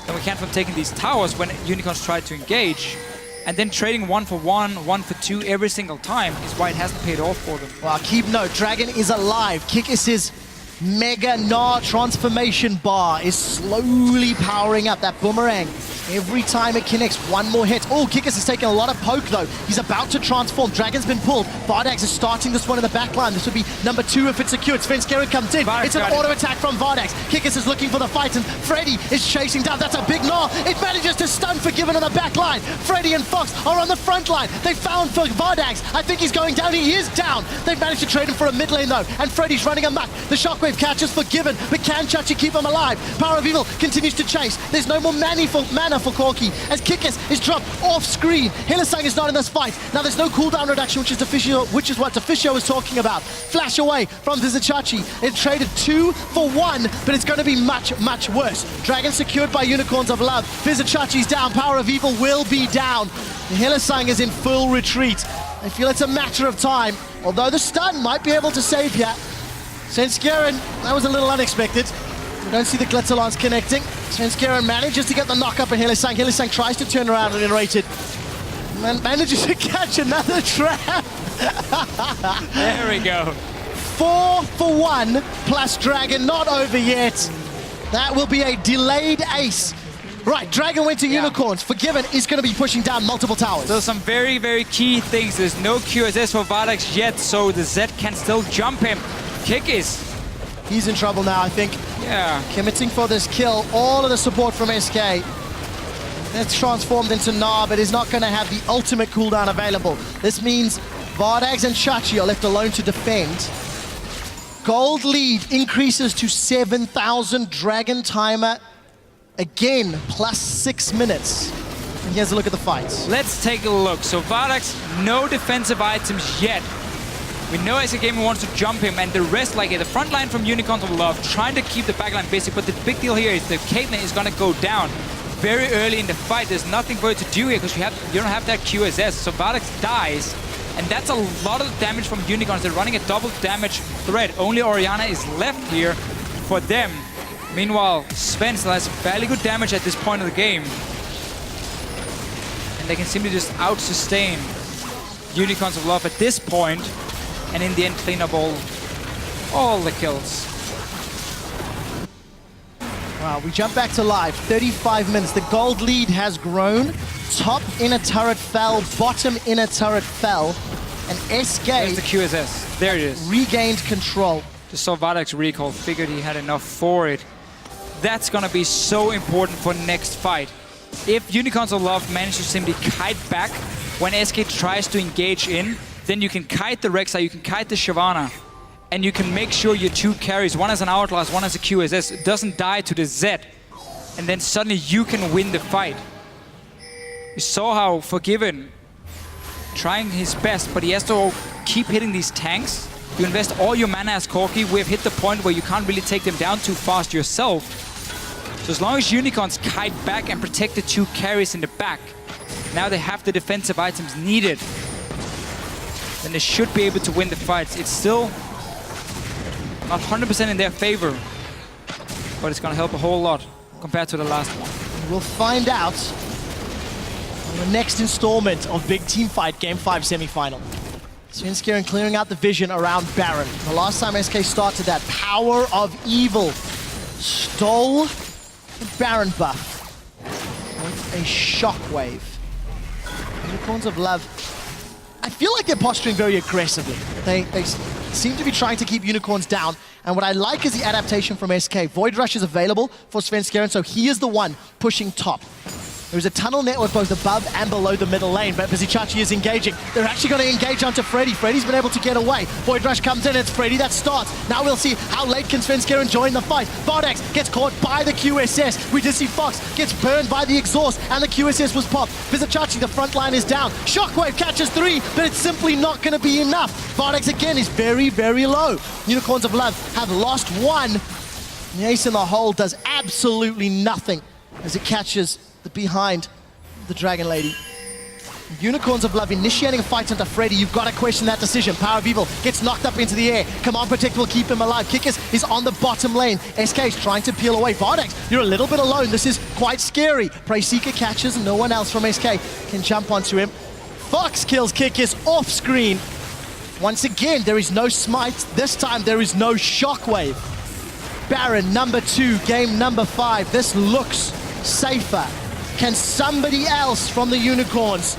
than we can from taking these towers when Unicorns try to engage. And then trading 1 for 1, 1 for 2 every single time is why it hasn't paid off for them. Well, keep note, Dragon is alive. Kikis's Mega Gnar transformation bar is slowly powering up. That boomerang, every time it connects, one more hit. Oh, Kikis is taking a lot of poke though. He's about to transform. Dragon's been pulled. Vardags is starting this one in the back line. This would be number 2 if it's secured. Svenskeren comes in. It's an auto attack from Vardags. Kikis is looking for the fight and Freddy is chasing down. That's a big Gnar. It manages to stun Forgiven on the back line. Freddy and Fox are on the front line. They found for Vardags. I think he's going down. He is down. They've managed to trade him for a mid lane though. And Freddy's running amok. The Shockwave catches Forgiven, but can Chachi keep him alive? Power of Evil continues to chase. There's no more mana for Corki as Kikis is dropped off screen. Hylissang is not in this fight. Now there's no cooldown reduction, which is what Deficio was talking about. Flash away from Vizichachi. It traded 2 for 1, but it's going to be much, much worse. Dragon secured by Unicorns of Love. Vizichachi's down. Power of Evil will be down. Hylissang is in full retreat. I feel it's a matter of time, although the stun might be able to save here. Svenskeren, that was a little unexpected. We don't see the Glitzer Lance connecting. Svenskeren manages to get the knock up on Hylissang. Hylissang tries to turn around and iterate it. And manages to catch another trap. There we go. 4 for 1 plus Dragon, not over yet. That will be a delayed ace. Right, Dragon went to Unicorns. Forgiven is going to be pushing down multiple towers. So some very, very key things. There's no QSS for Vardags yet, so the Zed can still jump him. Kikis. He's in trouble now, I think. Yeah. Committing for this kill. All of the support from SK. It's transformed into Gnar, but is not going to have the ultimate cooldown available. This means Vardags and Chachi are left alone to defend. Gold lead increases to 7,000. Dragon timer again, plus 6 minutes. And here's a look at the fights. Let's take a look. So Vardags, no defensive items yet. We know SK Gaming wants to jump him, and the rest, like the front line from Unicorns of Love, trying to keep the backline busy, but the big deal here is the Caitlyn is going to go down very early in the fight. There's nothing for it to do here because you don't have that QSS, so Vardags dies, and that's a lot of damage from Unicorns. They're running a double damage threat. Only Orianna is left here for them. Meanwhile, Sven still has fairly good damage at this point of the game, and they can simply just out-sustain Unicorns of Love at this point, and in the end clean up all the kills. Wow, we jump back to live. 35 minutes. The gold lead has grown. Top inner turret fell, bottom inner turret fell, and SK... There's the QSS. There it is. Regained control. Just saw Vardags recall, figured he had enough for it. That's gonna be so important for next fight. If Unicorns of Love manage to simply kite back when SK tries to engage in, then you can kite the Rek'Sai, you can kite the Shyvana, and you can make sure your two carries, one as an Hourglass, one as a QSS, doesn't die to the Z, and then suddenly you can win the fight. You saw how Forgiven trying his best, but he has to keep hitting these tanks. You invest all your mana as Corki. We've hit the point where you can't really take them down too fast yourself. So as long as Unicorns kite back and protect the two carries in the back, now they have the defensive items needed, then they should be able to win the fights. It's still not 100% in their favor, but it's going to help a whole lot compared to the last one. We'll find out on the next installment of Big Team Fight Game 5 semi-final. Svenskeren clearing out the vision around Baron. The last time SK started that, Power of Evil stole the Baron buff with a shockwave. Unicorns of Love, I feel like they're posturing very aggressively. They seem to be trying to keep Unicorns down. And what I like is the adaptation from SK. Void Rush is available for Svenskeren, so he is the one pushing top. There's a tunnel network both above and below the middle lane, but Vizichachi is engaging. They're actually going to engage onto Freddy. Freddy's been able to get away. Void Rush comes in, it's Freddy that starts. Now we'll see how late can Svenskeren join the fight. Bardax gets caught by the QSS. We just see Fox gets burned by the exhaust, and the QSS was popped. Vizichachi, the front line is down. Shockwave catches 3, but it's simply not going to be enough. Bardax again is very, very low. Unicorns of Love have lost 1. The ace in the hole does absolutely nothing as it catches behind the Dragon Lady. Unicorns of Love initiating a fight onto Freddy. You've got to question that decision. Power of Evil gets knocked up into the air. Command Protect will keep him alive. Kikis is on the bottom lane. SK is trying to peel away. Bardax, you're a little bit alone. This is quite scary. Prey Seeker catches. No one else from SK can jump onto him. Fox kills Kikis off screen. Once again, there is no smite. This time, there is no shockwave. Baron, number 2, game number 5. This looks safer. Can somebody else from the Unicorns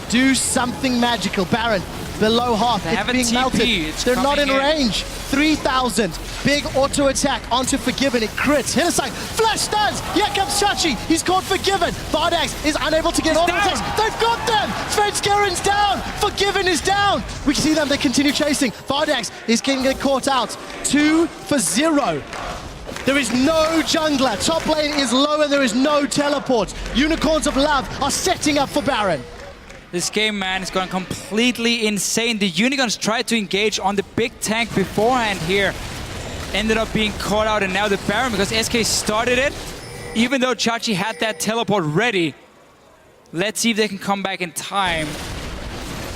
do something magical? Baron, below half, it's being melted. They're not in range. 3,000. Big auto attack onto Forgiven. It crits. Hillside, flash stuns. Here comes Chachi. He's caught Forgiven. Bardax is unable to get auto attacks. They've got them. Svenskeren's down. Forgiven is down. We see them. They continue chasing. Bardax is going to get caught out. 2 for 0. There is no jungler. Top lane is low and there is no teleports. Unicorns of Love are setting up for Baron. This game, man, is going completely insane. The Unicorns tried to engage on the big tank beforehand here. Ended up being caught out, and now the Baron, because SK started it, even though Chachi had that teleport ready. Let's see if they can come back in time.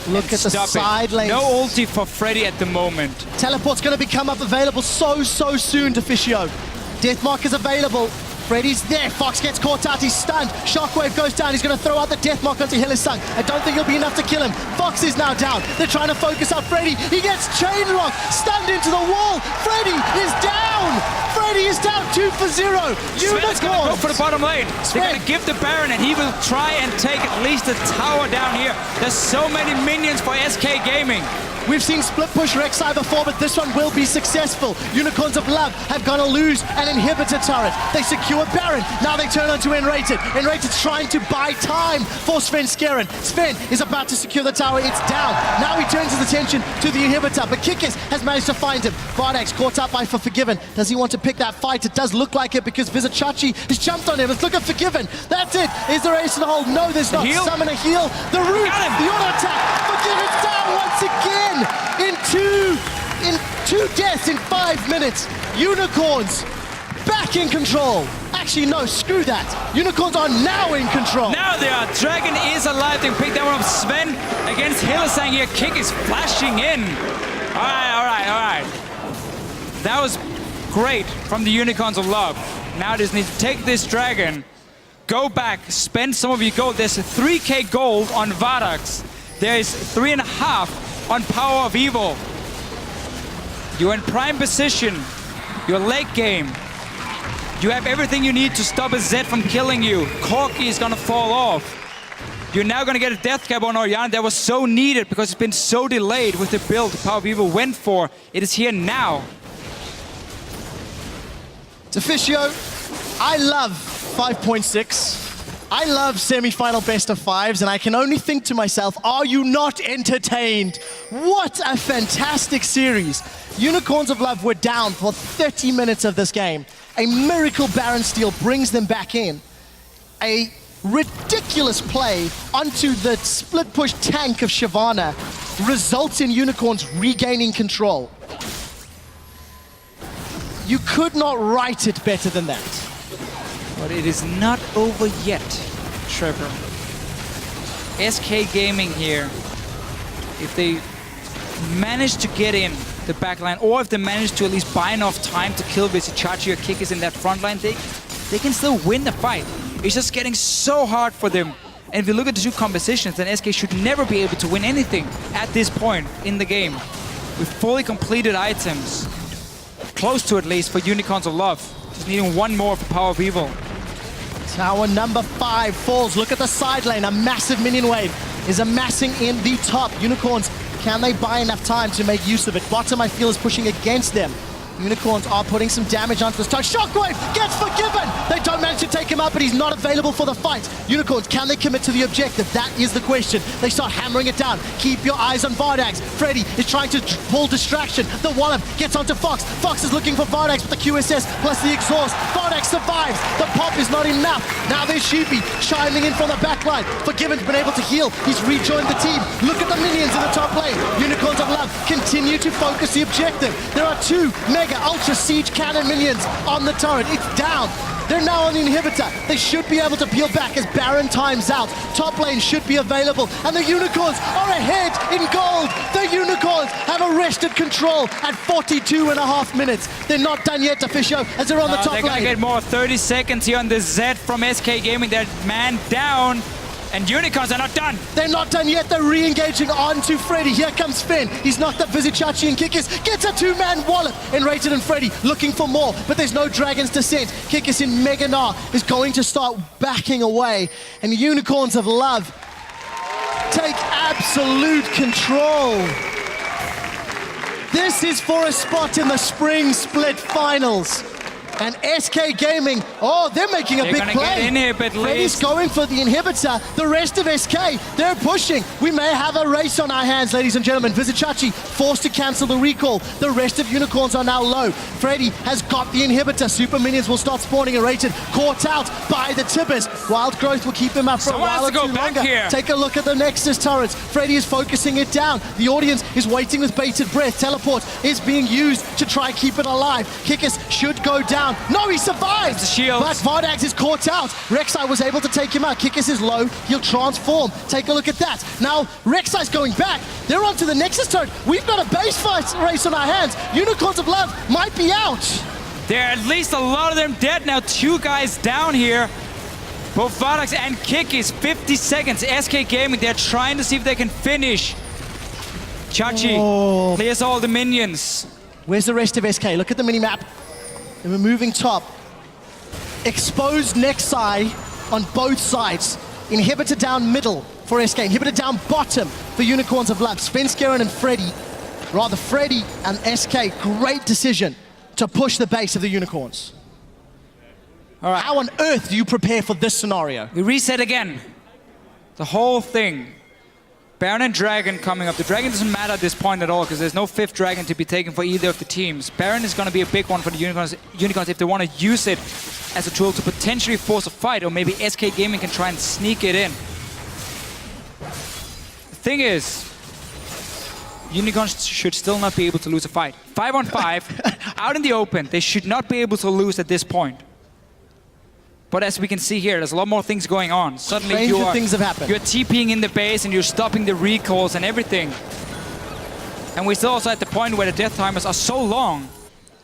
Look at the side lane. No ulti for Freddy at the moment. Teleport's going to become available so soon to Fischio. Deathmark is available. Freddy's there. Fox gets caught out. He's stunned. Shockwave goes down. He's going to throw out the Deathmark onto Hillsung. I don't think it'll be enough to kill him. Fox is now down. They're trying to focus on Freddy. He gets chain locked. Stunned into the wall. Freddy is down. Freddy is down 2 for 0. Sven's going to go for the bottom lane. They're going to give the Baron, and he will try and take at least a tower down here. There's so many minions for SK Gaming. We've seen split push Rek'Sai before, but this one will be successful. Unicorns of Love have gone to lose an inhibitor turret. They secure Baron. Now they turn onto Enrated. Enrated's trying to buy time for Svenskeren. Sven is about to secure the tower. It's down. Now he turns his attention to the inhibitor, but Kikis has managed to find him. Bardax caught up by Forgiven. Does he want to pick that fight? It does look like it because Vizichachi has jumped on him. Let's look at Forgiven. That's it. Is there ace in the hole? No, there's not. Summon a heal. The root. The auto attack. Forgiven's down once again. In two deaths in 5 minutes. Unicorns back in control. Actually, no, screw that. Unicorns are now in control. Now they are. Dragon is alive. They pick that one up. Sven against Hillsang here. Kick is flashing in. All right. That was great from the Unicorns of Love. Now they just need to take this Dragon, go back, spend some of your gold. There's a 3k gold on Vardax. There is 3.5 on Power of Evil. You're in prime position. You're late game. You have everything you need to stop a Zed from killing you. Corki is gonna fall off. You're now gonna get a death cap on Orianna that was so needed because it's been so delayed with the build Power of Evil went for. It is here now. To Fischio, I love 5.6. I love semi-final best of fives, and I can only think to myself, are you not entertained? What a fantastic series. Unicorns of Love were down for 30 minutes of this game. A miracle Baron steal brings them back in. A ridiculous play onto the split push tank of Shyvana results in Unicorns regaining control. You could not write it better than that. But it is not over yet, Trevor. SK Gaming here, if they manage to get in the backline, or if they manage to at least buy enough time to kill Vizichachi or Kikis in that front line, they can still win the fight. It's just getting so hard for them. And if you look at the two compositions, then SK should never be able to win anything at this point in the game. With fully completed items, close to at least for Unicorns of Love. Just needing one more for Power of Evil. Tower number 5 falls. Look at the side lane. A massive minion wave is amassing in the top. Unicorns, can they buy enough time to make use of it? Bottom, I feel, is pushing against them. Unicorns are putting some damage onto this tower. Shockwave gets forgiven! They don't manage to take him out, but he's not available for the fight. Unicorns, can they commit to the objective? That is the question. They start hammering it down. Keep your eyes on Vardags. Freddy is trying to pull distraction. The Wallop gets onto Fox. Fox is looking for Vardags with the QSS plus the exhaust. Vardags survives. The pop is not enough. Now there's Sheepy chiming in from the backline. Forgiven's been able to heal. He's rejoined the team. Look at the minions in the top lane. Unicorns of Love continue to focus the objective. There are 2 Mega Ultra Siege Cannon minions on the turret. It's down. They're now on the inhibitor. They should be able to peel back as Baron times out. Top lane should be available. And the Unicorns are ahead in gold. The Unicorns have arrested control at 42.5 minutes. They're not done yet, Officio, as they're on the top lane. They're going to get more. 30 seconds here on the Z from SK Gaming. They're man down. And Unicorns are not done. They're not done yet. They're re-engaging onto Freddy. Here comes Finn. He's knocked up Vizichachi and Kikis. Gets a 2-man Wallop. And Rated and Freddy looking for more. But there's no Dragon's Descent. Kikis in Mega Gnar is going to start backing away. And Unicorns of Love take absolute control. This is for a spot in the Spring Split Finals. And SK Gaming, oh, they're making a big play. Get in here, but Freddy's going for the inhibitor. The rest of SK, they're pushing. We may have a race on our hands, ladies and gentlemen. Vizichachi forced to cancel the recall. The rest of Unicorns are now low. Freddy has got the inhibitor. Super minions will start spawning and Rated. Caught out by the Tibbers. Wild Growth will keep him up for a while or two longer. Take a look at the Nexus turrets. Freddy is focusing it down. The audience is waiting with bated breath. Teleport is being used to try keep it alive. Kikis should go down. No, he survives! The shield. But Vardags is caught out. Rek'Sai was able to take him out. Kikis is low. He'll transform. Take a look at that. Now, Rek'Sai's going back. They're onto the Nexus turret. We've got a base fight race on our hands. Unicorns of Love might be out. There are at least a lot of them dead now. 2 guys down here. Both Vardags and Kikis. 50 seconds. SK Gaming, they're trying to see if they can finish. Chachi clears all the minions. Where's the rest of SK? Look at the mini-map. They're removing top. Exposed Rek'Sai on both sides. Inhibitor down middle for SK. Inhibitor down bottom for Unicorns of Love. Svenskeren and Freddy. Rather, Freddy and SK. Great decision to push the base of the Unicorns. All right. How on earth do you prepare for this scenario? We reset again. The whole thing. Baron and Dragon coming up. The Dragon doesn't matter at this point at all because there's no 5th Dragon to be taken for either of the teams. Baron is going to be a big one for the Unicorns if they want to use it as a tool to potentially force a fight, or maybe SK Gaming can try and sneak it in. The thing is, Unicorns should still not be able to lose a fight. 5-on-5, out in the open, they should not be able to lose at this point. But as we can see here, there's a lot more things going on. Suddenly things have happened. You're TPing in the base and you're stopping the recalls and everything. And we're still also at the point where the death timers are so long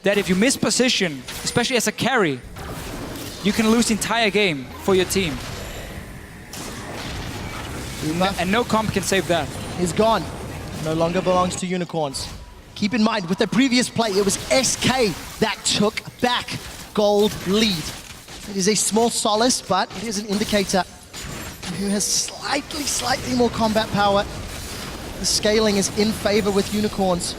that if you miss position, especially as a carry, you can lose the entire game for your team. And no comp can save that. He's gone. No longer belongs to Unicorns. Keep in mind, with the previous play, it was SK that took back gold lead. It is a small solace, but it is an indicator who has slightly more combat power. The scaling is in favor with Unicorns.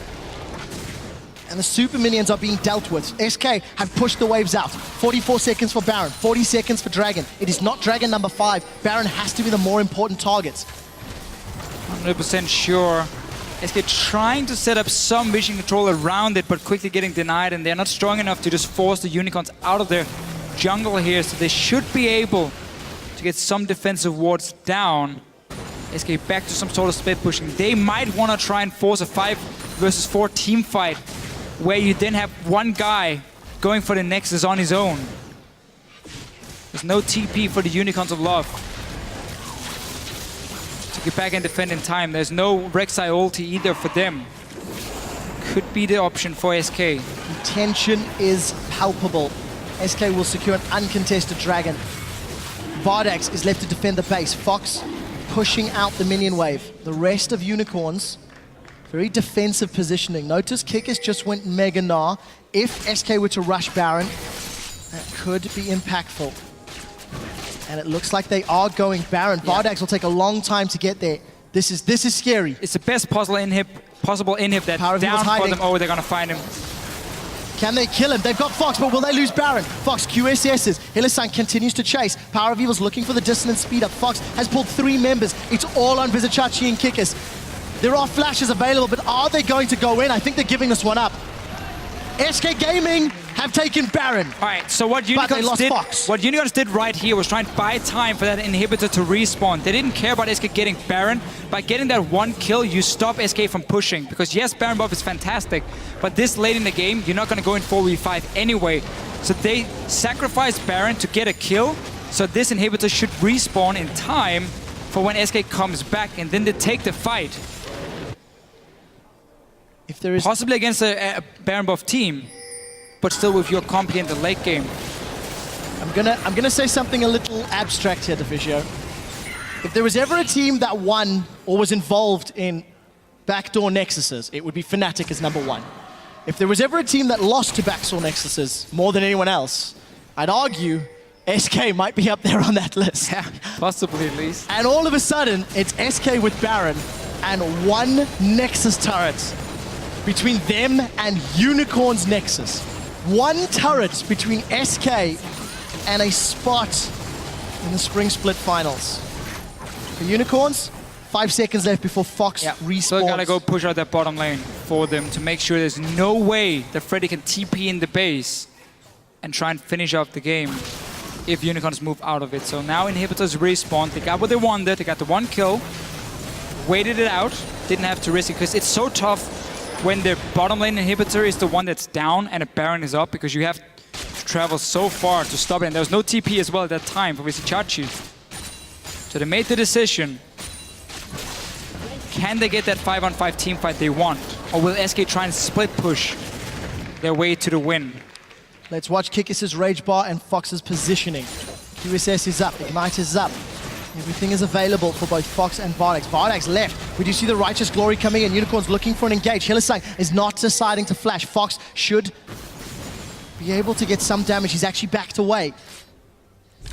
and the super minions are being dealt with. SK have pushed the waves out. 44 seconds for Baron, 40 seconds for Dragon. It is not Dragon number 5. Baron has to be the more important target. 100% sure. SK trying to set up some vision control around it, but quickly getting denied, and they're not strong enough to just force the Unicorns out of their jungle here, so they should be able to get some defensive wards down. SK back to some sort of split pushing. They might want to try and force a 5 versus 4 team fight, where you then have one guy going for the Nexus on his own. There's no TP for the Unicorns of Love to get back and defend in time. There's no Rek'Sai ulti either for them. Could be the option for SK. The tension is palpable. SK will secure an uncontested Dragon. Vardax is left to defend the base. Fox pushing out the minion wave. The rest of Unicorns, very defensive positioning. Notice Kikis just went Mega Gnar. If SK were to rush Baron, that could be impactful. And it looks like they are going Baron. Yeah. Vardax will take a long time to get there. This is scary. It's the best possible inhib that's down for them. Oh, they're gonna find him. Can they kill him? They've got Fox, but will they lose Baron? Fox QSS's. Hylissang continues to chase. Power of Evil's looking for the dissonance speed up. Fox has pulled 3 members. It's all on Vizicachi and Kikis. There are flashes available, but are they going to go in? I think they're giving this one up. SK Gaming have taken Baron. All right, so what Unicorns did right here was try and buy time for that inhibitor to respawn. They didn't care about SK getting Baron. By getting that 1 kill, you stop SK from pushing. Because yes, Baron buff is fantastic, but this late in the game, you're not going to go in 4v5 anyway. So they sacrificed Baron to get a kill, so this inhibitor should respawn in time for when SK comes back, and then they take the fight. If there is possibly against a Baron buff team, but still with your compy in the late game. I'm gonna say something a little abstract here, Deficio. If there was ever a team that won or was involved in backdoor nexuses, it would be Fnatic as number 1. If there was ever a team that lost to backdoor nexuses more than anyone else, I'd argue SK might be up there on that list. Yeah, possibly at least. And all of a sudden, it's SK with Baron and 1 Nexus turret between them and Unicorn's Nexus. 1 turret between SK and a spot in the Spring Split Finals. For Unicorns, 5 seconds left before Fox respawns. So they gotta go push out that bottom lane for them to make sure there's no way that Freddy can TP in the base and try and finish off the game if Unicorns move out of it. So now inhibitors respawn. They got what they wanted. They got the 1 kill, waited it out, didn't have to risk it, because it's so tough when the bottom lane inhibitor is the one that's down and a Baron is up, because you have to travel so far to stop it. And there was no TP as well at that time for Vizicachi. So they made the decision. Can they get that 5-on-5 team fight they want? Or will SK try and split push their way to the win? Let's watch Kikis' Rage Bar and Fox's positioning. QSS is up, Ignite is up. Everything is available for both Fox and Vardax. Vardax left. We do see the Righteous Glory coming in. Unicorn's looking for an engage. Hylissang is not deciding to flash. Fox should be able to get some damage. He's actually backed away.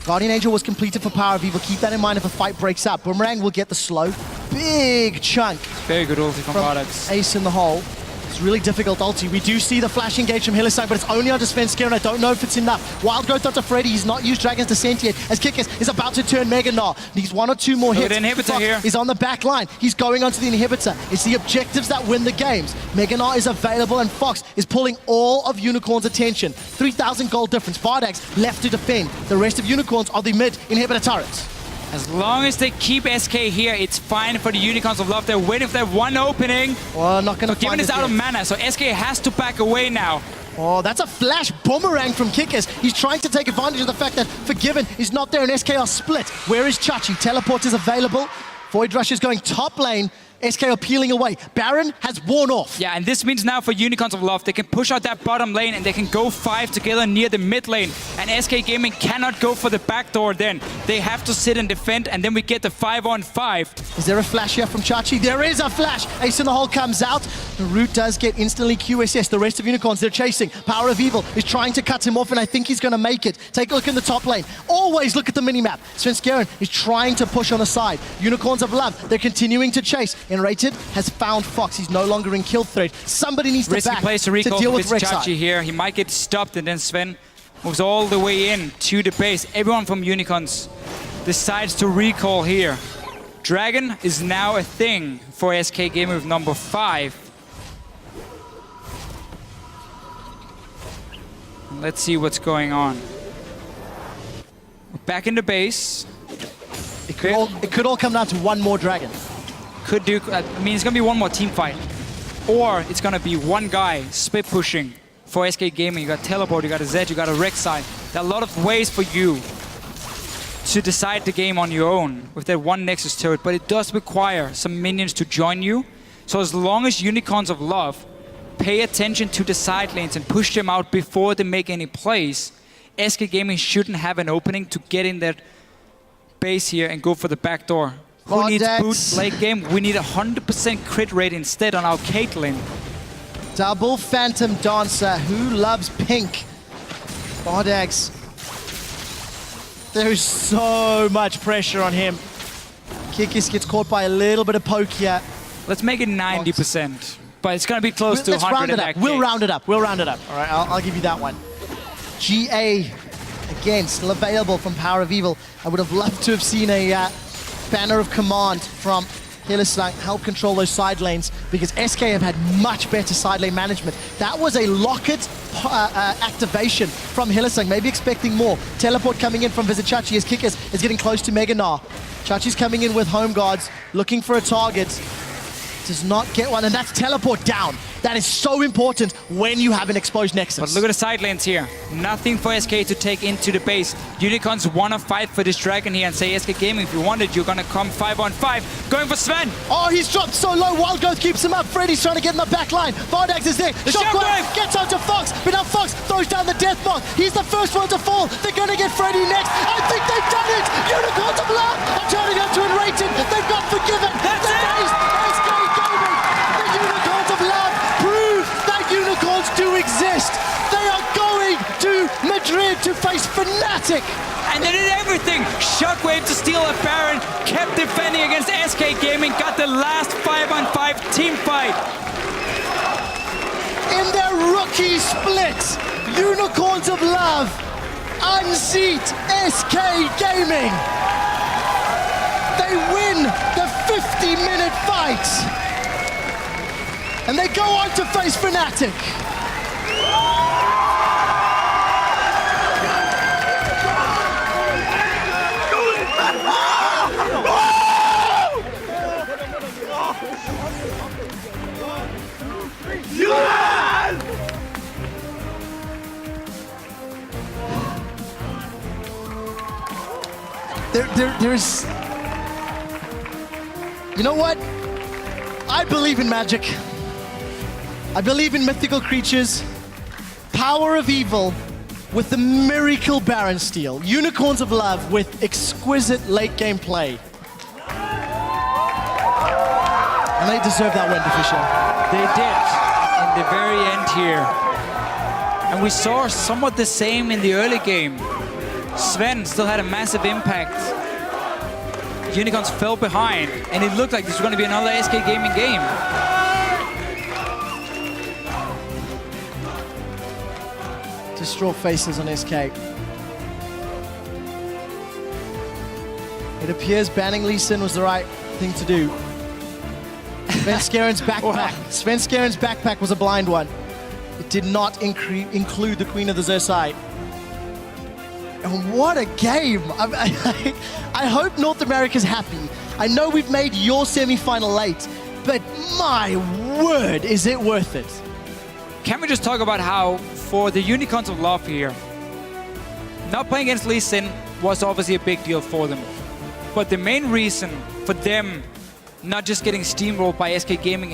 Guardian Angel was completed for Power of Evil. Keep that in mind if a fight breaks up. Boomerang will get the slow. Big chunk. Very good ulti from Vardax. Ace in the hole. It's really difficult ulti. We do see the flash engage from Hylissang, but it's only on Defense Gear, and I don't know if it's enough. Wild Growth onto Freddy. He's not used Dragon's Descent yet, as Kikis is about to turn Mega Gnar. Needs 1 or 2 more hits. Look at the inhibitor here. He's on the back line. He's going onto the inhibitor. It's the objectives that win the games. Mega Gnar is available, and Fox is pulling all of Unicorn's attention. 3,000 gold difference. Vardax left to defend. The rest of Unicorns are the mid inhibitor turrets. As long as they keep SK here, it's fine for the Unicorns of Love. They're waiting for that 1 opening. Well, not gonna Given it's out of mana, so SK has to back away now. Oh, that's a flash boomerang from Kikis. He's trying to take advantage of the fact that Forgiven is not there and SK are split. Where is Chachi? Teleport is available. Void Rush is going top lane. SK are peeling away. Baron has worn off. Yeah, and this means now for Unicorns of Love, they can push out that bottom lane and they can go 5 together near the mid lane. And SK Gaming cannot go for the backdoor then. They have to sit and defend, and then we get the 5-on-5. Is there a flash here from Chachi? There is a flash. Ace in the hole comes out. The root does get instantly QSS. The rest of Unicorns, they're chasing. Power of Evil is trying to cut him off, and I think he's going to make it. Take a look in the top lane. Always look at the minimap. Svenskeren is trying to push on the side. Unicorns of Love, they're continuing to chase. Enrated has found Fox. He's no longer in kill threat. Somebody needs to Risky back plays to to recall deal for with Chachi Rek'Sai. here. He might get stopped, and then Sven moves all the way in to the base. Everyone from Unicorns decides to recall here. Dragon is now a thing for SK Gaming with number 5. Let's see what's going on. We're back in the base. It could all come down to one more Dragon. Could do. I mean, it's gonna be one more team fight, or it's gonna be one guy split pushing for SK Gaming. You got Teleport, you got a Zed, you got a Rek'Sai. There are a lot of ways for you to decide the game on your own with that one Nexus turret, but it does require some minions to join you. So as long as Unicorns of Love pay attention to the side lanes and push them out before they make any plays, SK Gaming shouldn't have an opening to get in that base here and go for the back door. Who needs boot late game? We need 100% crit rate instead on our Caitlyn. Double Phantom Dancer. Who loves pink? Bardax. There is so much pressure on him. Kikis gets caught by a little bit of poke here. Let's make it 90%. But it's going to be close to 100 Let's round it in up. that We'll case. round it up. We'll round it up. All right, I'll give you that one. GA, again, still available from Power of Evil. I would have loved to have seen a banner of command from Hylissang help control those side lanes, because SK have had much better side lane management. That was a Locket activation from Hylissang, maybe expecting more. Teleport coming in from Visit Chachi as Kickers is getting close to Mega Gnar. Chachi's coming in with Home Guards, looking for a target. Does not get one, and that's Teleport down. That is so important when you have an exposed Nexus. But look at the side lanes here. Nothing for SK to take into the base. Unicorns want to fight for this Dragon here and say, SK Gaming, if you want it, you're going to come 5-on-5. Going for Sven. Oh, he's dropped so low. Wild Growth keeps him up. Freddy's trying to get in the back line. Bardax is there. Shockwave gets onto Fox, but now Fox throws down the death mark. He's the first one to fall. They're going to get Freddy next. I think they've done it. Unicorns of Love are turning up to Enrated. They've got Forgiven. That's it. SK Gaming. The Unicorns of Love prove that Unicorns do exist. They are going to Madrid to face Fnatic. And they did everything. Shockwave to steal a Baron, kept defending against SK Gaming, got the last 5-on-5 team fight. In their rookie split, Unicorns of Love unseat SK Gaming. They win the 50-minute fight. And they go on to face Fnatic. There's... You know what? I believe in magic. I believe in mythical creatures. Power of Evil with the miracle Baron steal. Unicorns of Love with exquisite late game play. And they deserve that win, Fisher. They did in the very end here. And we saw somewhat the same in the early game. Sven still had a massive impact. Unicorns fell behind, and it looked like this was going to be another SK Gaming game. Distraught faces on SK. It appears banning Lee Sin was the right thing to do. Svenskaren's backpack. Svenskaren's backpack was a blind one. It did not include the Queen of the Xerxai. And what a game! I hope North America's happy. I know we've made your semi-final late, but my word, is it worth it? Can we just talk about how, for the Unicorns of Love here, not playing against Lee Sin was obviously a big deal for them. But the main reason for them not just getting steamrolled by SK Gaming